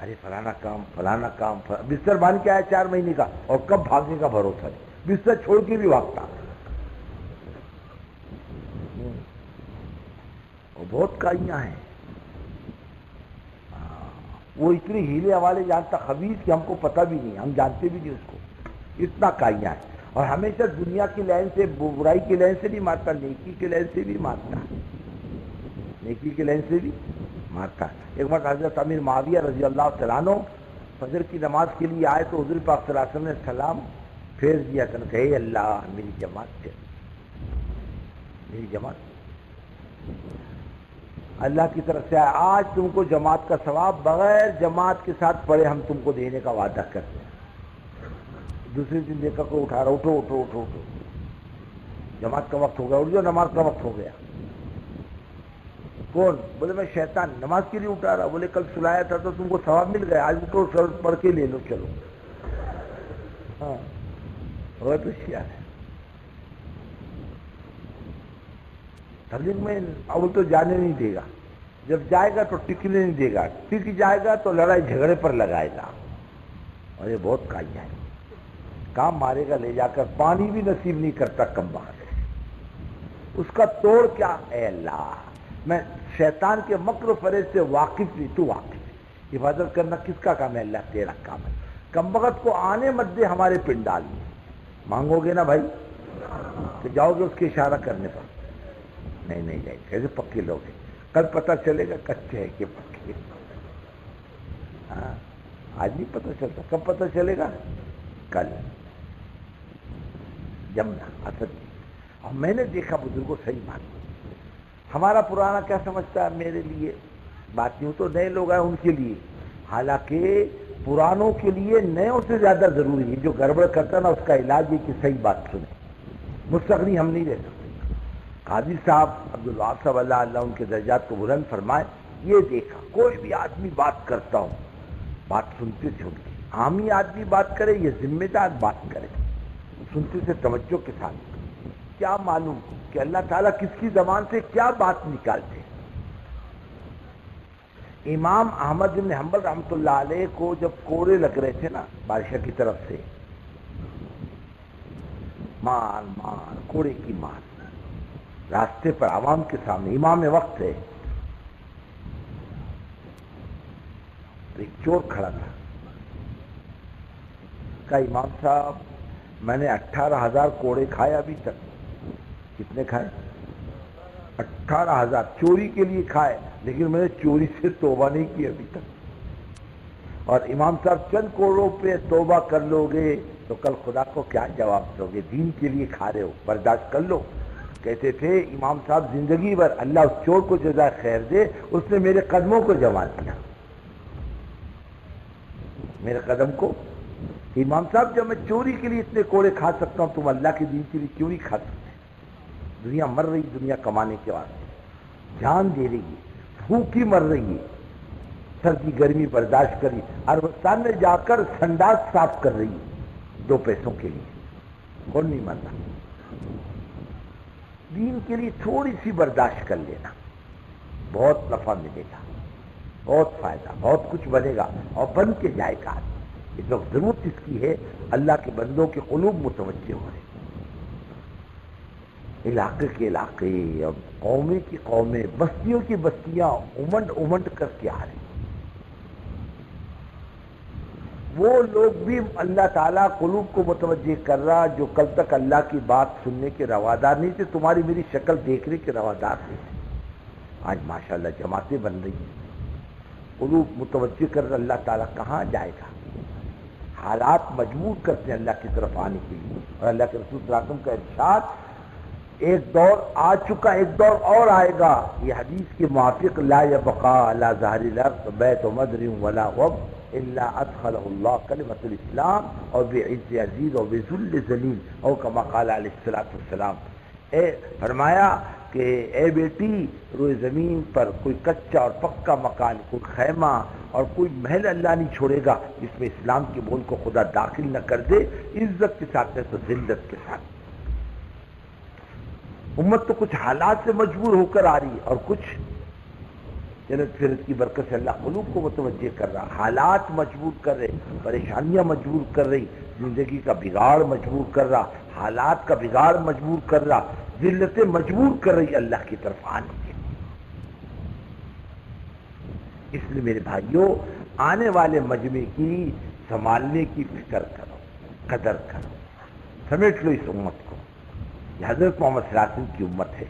ارے فلانا کام، فلانا کام. بستر باندھ کے آیا 4 مہینے کا، اور کب بھاگنے کا بھروسہ نہیں. بستر چھوڑ کے بھی بھاگتا. اور بہت کائیاں ہیں. وہ اتنی ہیلے حوالے جانتا خبیث کہ ہم کو پتہ بھی نہیں، ہم جانتے بھی نہیں اس کو. اتنا کائیاں ہے. اور ہمیشہ دنیا کی لائن سے، برائی کی لائن سے نہیں مارتا، نیکی کی لائن سے بھی مارتا. نیکی کی لائن سے بھی مارتا. ایک مرتبہ حضرت امیر معاویہ رضی اللہ تعالیٰ عنہ فجر کی نماز کے لیے آئے تو حضور پاک صلی اللہ علیہ وسلم نے سلام پھیر دیا کہ اے اللہ میری جماعت سے، میری جماعت اللہ کی طرف سے آج تم کو جماعت کا ثواب بغیر جماعت کے ساتھ پڑھے ہم تم کو دینے کا وعدہ کرتے ہیں۔ دوسرے دن دیکھا کو اٹھا رہا، اٹھو اٹھو اٹھو اٹھو، جماعت کا وقت ہو گیا، اٹھ جاؤ نماز کا وقت ہو گیا۔ کون؟ بولے میں شیطان نماز کے لیے اٹھا رہا، بولے کل سلایا تھا تو تم کو ثواب مل گیا، آج اٹھو سر پڑھ کے لے لو چلو۔ ہاں بہت ہوشیار ہے۔ تبلیغ میں اول تو جانے نہیں دے گا، جب جائے گا تو ٹکنے نہیں دے گا، ٹک جائے گا تو لڑائی جھگڑے پر لگائے گا، اور یہ بہت کایا ہے، کام مارے گا لے جا کر، پانی بھی نصیب نہیں کرتا کم بخت۔ اس کا توڑ کیا؟ اے اللہ میں شیطان کے مکر و فریب سے واقف نہیں، تو واقف ہے، حفاظت کرنا کس کا کام ہے؟ اللہ تیرا کام ہے۔ کم بخت کو آنے مت دے ہمارے پنڈال میں، مانگو گے نا بھائی کہ جاؤ گے اس کے اشارہ کرنے پر؟ نہیں نہیں جائے، کیسے پکے لوگ ہیں، کل پتہ چلے گا کچے ہے کہ پکے۔ ہاں آج نہیں پتہ چلتا، کب پتہ چلے گا؟ کل جمنا اسد۔ اور میں نے دیکھا بزرگوں صحیح بات، ہمارا پرانا کیا سمجھتا ہے میرے لیے بات نہیں، تو نئے لوگ ہیں ان کے لیے، حالانکہ پرانوں کے لیے نئےوں سے زیادہ ضروری ہے، جو گڑبڑ کرتا نا اس کا علاج ہے کہ صحیح بات سنیں، مستغنی ہم نہیں رہ سکتے۔ قاضی صاحب عبدالوہاب صاحب اللہ ان کے درجات کو بلند فرمائے، یہ دیکھا کوئی بھی آدمی بات کرتا ہوں بات سنتے تھے ان کی، عامی آدمی بات کرے یہ ذمہ دار بات کرے، سنتے تھے توجہ کے ساتھ، کیا معلوم کہ اللہ تعالیٰ کس کی زبان سے کیا بات نکالتے۔ امام احمد بن حنبل رحمۃ اللہ علیہ کو جب کوڑے لگ رہے تھے نا بادشاہ کی طرف سے، مار مار کوڑے کی مار، راستے پر عوام کے سامنے امام وقت ہے، ایک چور کھڑا تھا، کہا امام صاحب میں نے 18,000 کوڑے کھائے ابھی تک۔ کتنے کھائے؟ 18,000 چوری کے لیے کھائے، لیکن میں نے چوری سے توبہ نہیں کی ابھی تک۔ اور امام صاحب چند کوڑوں پہ توبہ کر لو گے تو کل خدا کو کیا جواب دو گے؟ دین کے لیے کھا رہے ہو، برداشت کر لو۔ کہتے تھے امام صاحب زندگی بھر اللہ اس چور کو جزائے خیر دے، اس نے میرے قدموں کو جما دیا، میرے قدم کو۔ امام صاحب جب میں چوری کے لیے اتنے کوڑے کھا سکتا ہوں، تم اللہ کے دین کے لیے کیوں نہیں کھا سکتے؟ دنیا مر رہی، دنیا کمانے کے واسطے جان دے رہی ہے، بھوکی مر رہی ہے، سردی گرمی برداشت کری، عربستان میں جا کر سنڈاس صاف کر رہی ہے 2 پیسوں کے لیے، کون نہیں مرتا؟ دین کے لیے تھوڑی سی برداشت کر لینا، بہت نفع ملے گا، بہت فائدہ، بہت کچھ بنے گا، اور بن کے جائے گا۔ اس وقت ضرورت اس کی ہے اللہ کے بندوں کے قلوب متوجہ ہو رہے، علاقے کے علاقے اور قومیں کی قومیں، بستیوں کی بستیاں امنڈ امنڈ کر کے آ رہے، وہ لوگ بھی اللہ تعالیٰ قلوب کو متوجہ کر رہا جو کل تک اللہ کی بات سننے کے روادار نہیں تھے، تمہاری میری شکل دیکھنے کے روادار تھے، آج ماشاءاللہ جماعتیں بن رہی ہیں، قلوب متوجہ کر رہا، اللہ تعالیٰ کہاں جائے گا؟ حالات مجبور کرتے ہیں اللہ کی طرف آنے کے لیے، اور اللہ کے رسول صلی اللہ علیہ وسلم کا ارشاد، ایک دور آ چکا، ایک دور اور آئے گا، یہ حدیث کے موافق، لا یبقى علی ظہر الارض بیت مدر ولا وب الا ادخلہ اللہ کلمۃ الاسلام اور بعز عزیز اور بذل ذلیل، اور کما قال علیہ الصلوۃ والسلام۔ فرمایا کہ اے بیٹی، روئے زمین پر کوئی کچا اور پکا مکان، کوئی خیمہ اور کوئی محل اللہ نہیں چھوڑے گا جس میں اسلام کے بول کو خدا داخل نہ کر دے، عزت کے ساتھ ہے تو ذلت کے ساتھ۔ امت تو کچھ حالات سے مجبور ہو کر آ رہی ہے، اور کچھ جنت فرت کی برکت سے اللہ قلوب کو متوجہ کر رہا، حالات مجبور کر رہے، پریشانیاں مجبور کر رہی، زندگی کا بگاڑ مجبور کر رہا، حالات کا بگاڑ مجبور کر رہا، ذلتیں مجبور کر رہی اللہ کی طرف آنے کے لیے۔ اس لیے میرے بھائیوں، آنے والے مجمع کی سنبھالنے کی فکر کرو، قدر کرو، سمیٹ لو اس امت کو، یہ حضرت محمد صلی اللہ علیہ وسلم کی امت ہے،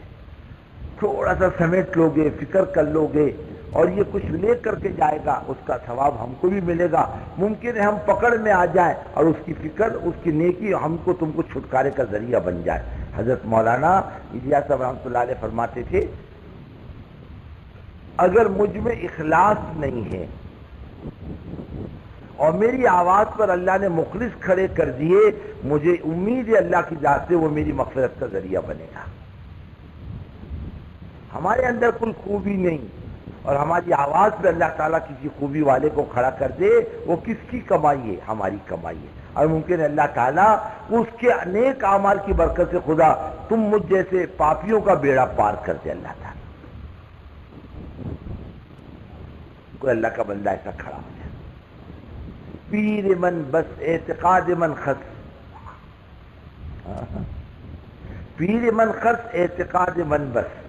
تھوڑا سا سمیٹ لو گے، فکر کر لو گے، اور یہ کچھ لے کر کے جائے گا، اس کا ثواب ہم کو بھی ملے گا۔ ممکن ہے ہم پکڑ میں آ جائیں اور اس کی فکر، اس کی نیکی ہم کو تم کو چھٹکارے کا ذریعہ بن جائے۔ حضرت مولانا الیاس صاحب رحمۃ اللہ علیہ فرماتے تھے، اگر مجھ میں اخلاص نہیں ہے اور میری آواز پر اللہ نے مخلص کھڑے کر دیے، مجھے امید ہے اللہ کی ذات سے وہ میری مغفرت کا ذریعہ بنے گا۔ ہمارے اندر کوئی خوبی نہیں اور ہماری آواز پہ اللہ تعالیٰ کسی خوبی والے کو کھڑا کر دے، وہ کس کی کمائی ہے؟ ہماری کمائی ہے۔ اور ممکن ہے اللہ تعالیٰ اس کے نیک اعمال کی برکت سے خدا تم مجھ جیسے پاپیوں کا بیڑا پار کر دے۔ اللہ تعالیٰ کوئی اللہ کا بندہ ایسا کھڑا ہو جائے، پیر من بس اعتقاد من خس، پیر من خس اعتقاد من بس،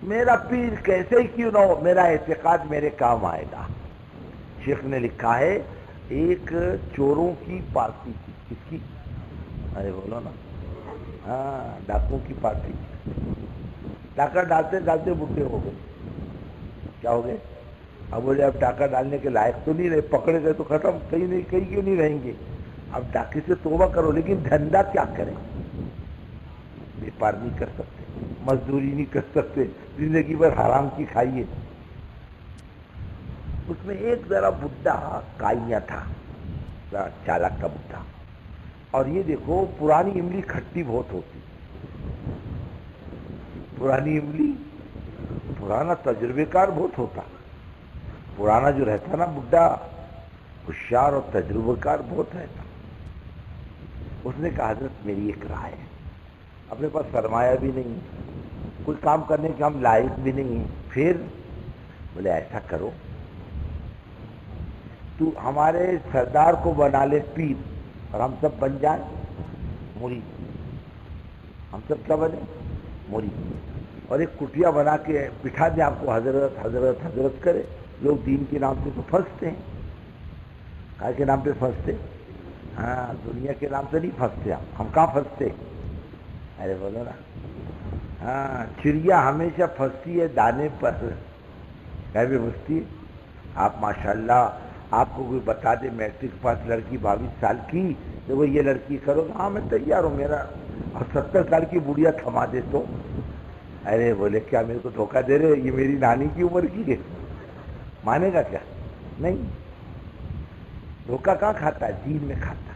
میرا پیر کیسے ہی کیوں نہ ہو، میرا اعتقاد میرے کام آئے گا۔ شیخ نے لکھا ہے، ایک چوروں کی پارٹی تھی، کس کی؟ ارے بولو نا، ہاں ڈاکوں کی پارٹی تھی۔ ڈاکہ ڈالتے ڈالتے بڈھے ہو گئے۔ کیا ہو گئے؟ اب بولے اب ڈاکہ ڈالنے کے لائق تو نہیں رہے، پکڑے گئے تو ختم، کہیں نہیں کہیں کیوں نہیں رہیں گے۔ اب ڈاکے سے توبہ کرو، لیکن دھندا کیا کریں؟ بیپار نہیں کر سکتے، مزدوری نہیں کر سکتے، زندگی بھر حرام کی کھائیے۔ اس میں ایک ذرا بڈھا کائیا تھا، ذرا چالاک کا بڈھا، اور یہ دیکھو پرانی املی کھٹی بہت ہوتی، پرانی املی، پرانا تجربے کار بہت ہوتا، پرانا جو رہتا نا بڈھا ہوشیار اور تجربہ کار بہت رہتا۔ اس نے کہا حضرت میری ایک رائے ہے، اپنے پاس سرمایہ بھی نہیں، کوئی کام کرنے کے ہم لائق بھی نہیں ہیں، پھر بولے ایسا کرو تو ہمارے سردار کو بنا لے پیر اور ہم سب بن جائیں مرید، ہم سب کیا بنے؟ مرید، اور ایک کٹیا بنا کے بٹھا دیں آپ کو، حضرت حضرت حضرت کرے۔ لوگ دین کے نام سے تو پھنستے ہیں، کائے کے نام پہ پھنستے؟ ہاں دنیا کے نام سے نہیں پھنستے، ہم کہاں پھنستے؟ ارے بولو نا، ہاں چڑیا ہمیشہ پھنستی ہے دانے پر، کہیں بھی پھنستی ہے۔ آپ ماشاءاللہ آپ کو کوئی بتا دے میٹرک پاس لڑکی 22 سال کی، دیکھو یہ لڑکی کرو، ہاں میں تیار ہوں میرا، اور 70 سال کی بڑھیا تھما دے تو ارے بولے کیا میرے کو دھوکہ دے رہے، یہ میری نانی کی عمر کی ہے، مانے گا کیا؟ نہیں، دھوکہ کہاں کھاتا ہے؟ دین میں کھاتا۔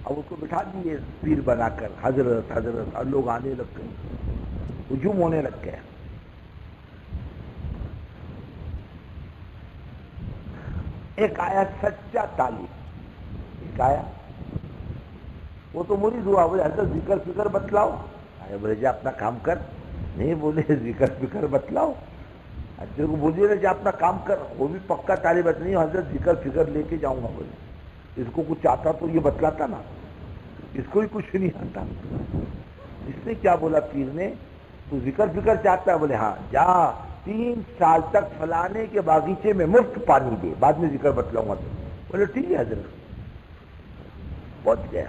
اب اس کو بٹھا دیے پیر بنا کر، حضرت حضرت، اور لوگ آنے لگ گئے، ہجوم ہونے لگ گیا۔ ایک آیا سچا طالب، ایک آیا وہ تو مرید ہوا، بولے حضرت ذکر فکر بتلاؤ، ارے بولے جا اپنا کام کر، نہیں بولے ذکر فکر بتلاؤ، اچھا کو بولیے نا جا اپنا کام کر، وہ بھی پکا طالب نہیں، حضرت ذکر فکر لے کے جاؤں گا، بولے اس کو کچھ آتا تو یہ بتلاتا نا، اس کو ہی کچھ نہیں آتا۔ اس نے کیا بولا پیر نے، تو ذکر فکر چاہتا ہے؟ بولے ہاں جا 3 سال تک فلانے کے باغیچے میں مفت پانی دے، بعد میں ذکر بتلاؤں گا تو۔ بولے ٹھیک ہے حضرت، پہنچ گیا۔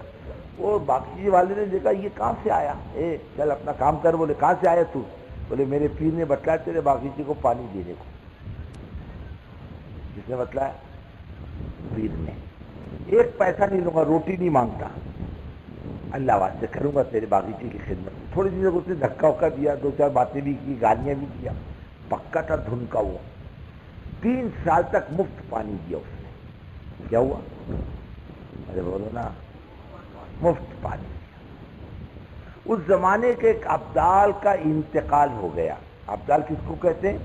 وہ باغیچے والے نے دیکھا یہ کہاں سے آیا، اے چل اپنا کام کر۔ بولے کہاں سے آیا تو؟ بولے میرے پیر نے بتلایا تیرے باغیچے کو پانی دینے کو۔ جس نے بتلایا؟ پیر نے۔ ایک پیسہ نہیں لوں گا، روٹی نہیں مانگتا، اللہ واسطے کروں گا تیرے باغیچے کی خدمت۔ تھوڑی دیر اس نے دھکا وکا دیا، 2-4 باتیں بھی کی، گالیاں بھی کیا، پکا تھا دھن کا وہ۔ 3 سال تک مفت پانی دیا اس نے۔ کیا ہوا؟ ارے بولو نا، مفت پانی دیا۔ اس زمانے کے ایک ابدال کا انتقال ہو گیا۔ ابدال کس کو کہتے ہیں؟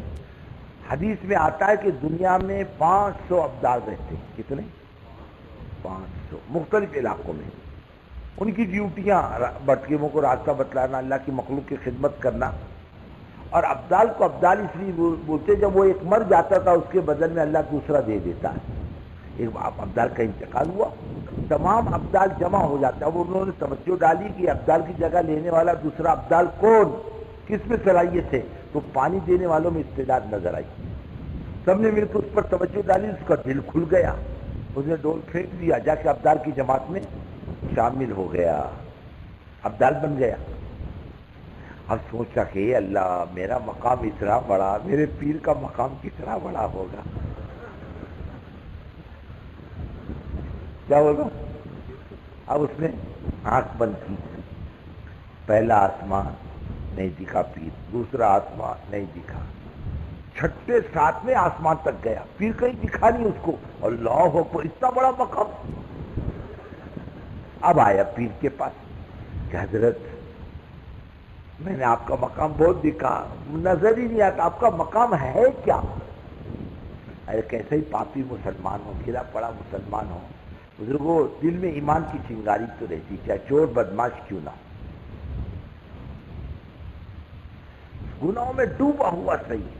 حدیث میں آتا ہے کہ دنیا میں 500 ابدال رہتے ہیں۔ کتنے؟ 500، مختلف علاقوں میں۔ ان کی ڈیوٹیاں بٹکیموں کو راستہ بتلانا، اللہ کی مخلوق کی خدمت کرنا۔ اور ابدال کو ابدال اس لیے بولتے جب وہ ایک مر جاتا تھا اس کے بدل میں اللہ دوسرا دے دیتا ہے۔ ایک ابدال کا انتقال ہوا، تمام ابدال جمع ہو جاتا ہے۔ اب انہوں نے توجہ ڈالی کہ ابدال کی جگہ لینے والا دوسرا ابدال کون، کس میں صلاحیت ہے، تو پانی دینے والوں میں استعداد نظر آئی۔ سب نے مل کر اس پر توجہ ڈالی، اس کا دل کھل گیا، اس نے ڈول پھینک دیا، جا کے ابدال کی جماعت میں شامل ہو گیا، ابدال بن گیا۔ اب سوچا کہ اے اللہ میرا مقام اتنا بڑا، میرے پیر کا مقام کتنا بڑا ہوگا، کیا ہوگا؟ اب اس نے آنکھ بند کی، پہلا آسمان نہیں دکھا پیر، دوسرا آسمان نہیں دکھا، چھٹے ساتویں آسمان تک گیا، پیر کہیں دکھا نہیں اس کو، اللہ اکبر اتنا بڑا مقام۔ اب آیا پیر کے پاس کہ حضرت میں نے آپ کا مقام بہت دیکھا، نظر ہی نہیں آتا، آپ کا مقام ہے کیا؟ ارے کیسے ہی پاپی مسلمان ہو، گرا پڑا مسلمان ہو، بزرگوں دل میں ایمان کی چنگاری تو رہتی، چاہے چور بدماش کیوں نہ ہو، گناہوں میں ڈوبا ہوا صحیح،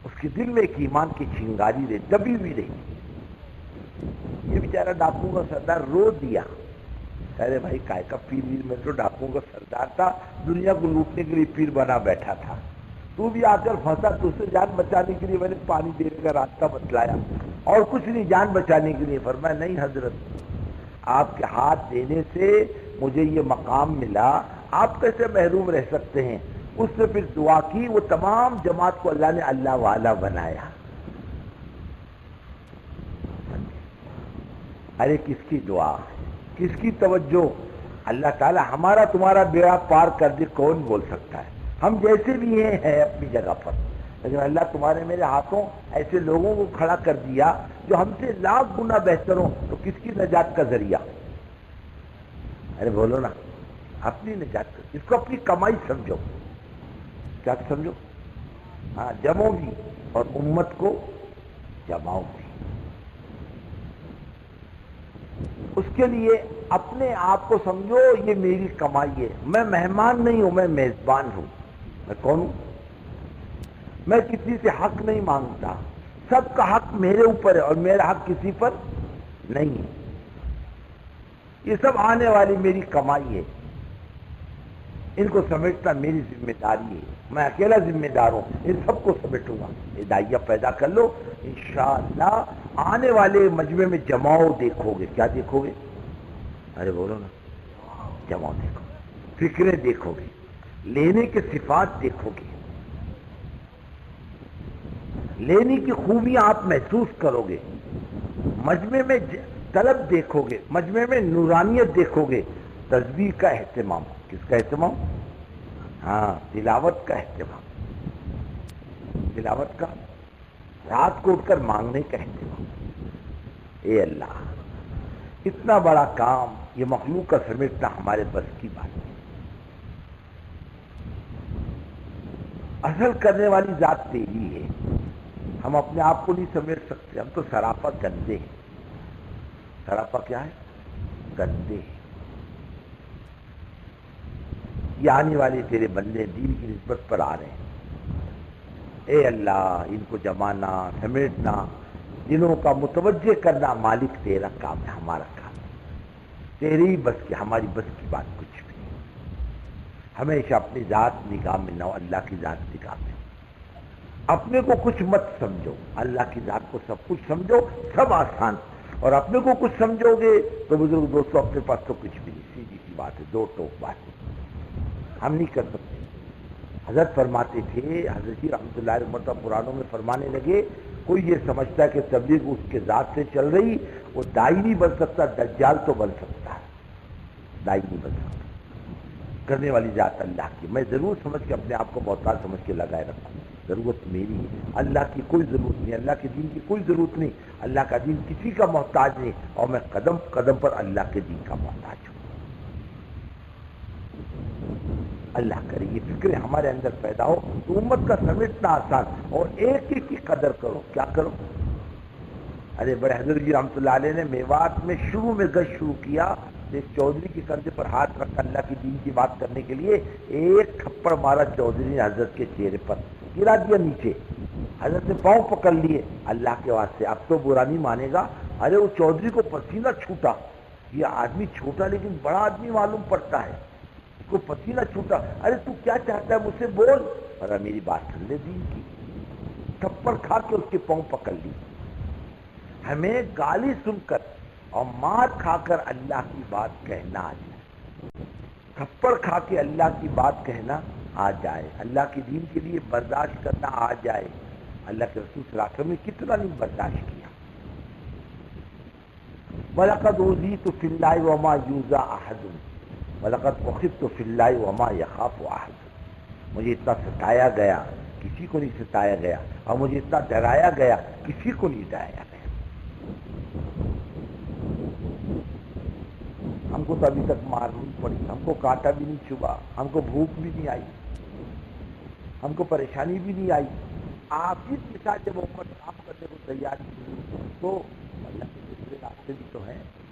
اس کے دل میں ایک ایمان کی چنگاری رہتی، دبی ہوئی رہتی۔ یہ بیچارہ ڈاکو کا سردار رو دیا، ارے بھائی کائے کا پیر ویر، میں تو ڈاکو کا سردار تھا، دنیا کو لوٹنے کے لیے پیر بنا بیٹھا تھا، تو بھی آ کر پھنسا، تجھ سے جان بچانے کے لیے میں نے پانی دے کر راستہ بتلایا اور کچھ نہیں، جان بچانے کے لیے۔ فرمایا نہیں حضرت، آپ کے ہاتھ دینے سے مجھے یہ مقام ملا، آپ کیسے محروم رہ سکتے ہیں؟ اس سے پھر دعا کی، وہ تمام جماعت کو اللہ نے اللہ والا بنایا۔ ارے کس کی دعا، کس کی توجہ؟ اللہ تعالی ہمارا تمہارا بیڑا پار کر دے، کون بول سکتا ہے؟ ہم جیسے بھی ہیں اپنی جگہ پر، لیکن اللہ تمہارے میرے ہاتھوں ایسے لوگوں کو کھڑا کر دیا جو ہم سے لاکھ گنا بہتر ہوں، تو کس کی نجات کا ذریعہ؟ ارے بولو نا، اپنی نجات کا، اس کو اپنی کمائی سمجھو، کیا سمجھو؟ ہاں جمو بھی اور امت کو جماؤ بھی، اس کے لیے اپنے آپ کو سمجھو یہ میری کمائی ہے، میں مہمان نہیں ہوں، میں میزبان ہوں۔ میں کون ہوں؟ میں کسی سے حق نہیں مانگتا، سب کا حق میرے اوپر ہے اور میرا حق کسی پر نہیں ہے، یہ سب آنے والی میری کمائی ہے، ان کو سمیٹنا میری ذمہ داری ہے، میں اکیلا ذمہ دار ہوں، ان سب کو سمیٹوں گا۔ یہ داعیہ پیدا کر لو، انشاءاللہ آنے والے مجمع میں جماؤ دیکھو گے۔ کیا دیکھو گے؟ ارے بولو نا، جماؤ دیکھو گے، فکریں دیکھو گے، لینے کے صفات دیکھو گے، لینے کی خوبیاں آپ محسوس کرو گے، مجمع میں طلب دیکھو گے، مجمع میں نورانیت دیکھو گے، تسبیح کا اہتمام، کس کا اہتمام؟ ہاں تلاوت کا اہتمام، تلاوت کا، رات کو اٹھ کر مانگنے کا اہتمام۔ اے اللہ اتنا بڑا کام یہ مخلوق کا سمیٹنا ہمارے بس کی بات ہے، اصل کرنے والی ذات تیری ہے، ہم اپنے آپ کو نہیں سمیٹ سکتے، ہم تو سراپا گندے ہیں۔ سراپا کیا ہے؟ گندے ہیں۔ یہ آنے والے تیرے بندے دین کی نسبت پر آ رہے ہیں، اے اللہ ان کو جمانا، سمیٹنا، دلوں کا متوجہ کرنا مالک تیرا کام ہے، ہمارا کام ہے، تیری بس کی، ہماری بس کی بات کچھ بھی نہیں۔ ہمیشہ اپنی ذات نگاہ میں نہ ہو، اللہ کی ذات نگاہ میں، اپنے کو کچھ مت سمجھو، اللہ کی ذات کو سب کچھ سمجھو، سب آسان، اور اپنے کو کچھ سمجھو گے تو بزرگ دوستوں اپنے پاس تو کچھ بھی نہیں، سیدھی سی بات ہے، دو ٹوک بات ہے، ہم نہیں کر سکتے۔ حضرت فرماتے تھے، حضرت جی رحمۃ اللہ علیہ مرتبہ پرانوں میں فرمانے لگے، کوئی یہ سمجھتا ہے کہ تبلیغ اس کے ذات سے چل رہی، وہ دائی نہیں بن سکتا، دجال تو بن سکتا ہے، دائی نہیں بن سکتا، کرنے والی ذات اللہ کی۔ میں ضرور سمجھ کے اپنے آپ کو محتاج سمجھ کے لگائے رکھوں، ضرورت میری ہے، اللہ کی کوئی ضرورت نہیں، اللہ کے دین کی کوئی ضرورت نہیں، اللہ کا دین کسی کا محتاج نہیں، اور میں قدم قدم پر اللہ کے دین کا محتاج ہوں۔ اللہ کرے یہ فکریں ہمارے اندر پیدا ہو تو امت کا سمیٹنا آسان، اور ایک ایک کی قدر کرو۔ کیا کرو؟ ارے بڑے حضرت جی رحمۃ اللہ علیہ نے میوات میں شروع میں گشت شروع کیا، ایک چودھری کے کندھے پر ہاتھ رکھا اللہ کی دین کی بات کرنے کے لیے، ایک تھپڑ مارا چودھری نے حضرت کے چہرے پر، گرا دیا نیچے، حضرت نے پاؤں پکڑ لیے، اللہ کے واسطے اب تو برا نہیں مانے گا۔ ارے وہ چودھری کو پسینہ چھوٹا، یہ آدمی چھوٹا لیکن بڑا آدمی معلوم پڑتا ہے، اس کو پسینہ چھوٹا، ارے تو کیا چاہتا ہے مجھ سے بول، ارے میری بات سن لے دین کی، تھپڑ کھا کے اس کے پاؤں پکڑ لی۔ ہمیں گالی سن کر اور مار کھا کر اللہ کی بات کہنا آ جائے، تھپڑ کھا کے اللہ کی بات کہنا آ جائے، اللہ کے دین کے لیے برداشت کرنا آ جائے۔ اللہ کے رسول صلی اللہ علیہ وسلم نے کتنا نہیں برداشت کیا۔ وَلَقَدْ أُوذِيتُ فِي اللَّهِ وَمَا يُؤْذَى أَحَدٌ وَلَقَدْ أُخِذْتُ فِي اللَّهِ وَمَا يَخَافُ أَحَدٌ، مجھے اتنا ستایا گیا، کسی کو نہیں ستایا گیا، اور مجھے اتنا ڈرایا گیا، کسی کو نہیں ڈرایا گیا۔ ہم کو تو ابھی تک مار نہیں پڑی، ہم کو کانٹا بھی نہیں چبھا، ہم کو بھوک بھی نہیں آئی، ہم کو پریشانی بھی نہیں آئی۔ آخر کے ساتھ جب امت کام کرنے کو تیار نہیں ہوئی تو اللہ کے دوسرے راستے بھی تو ہیں۔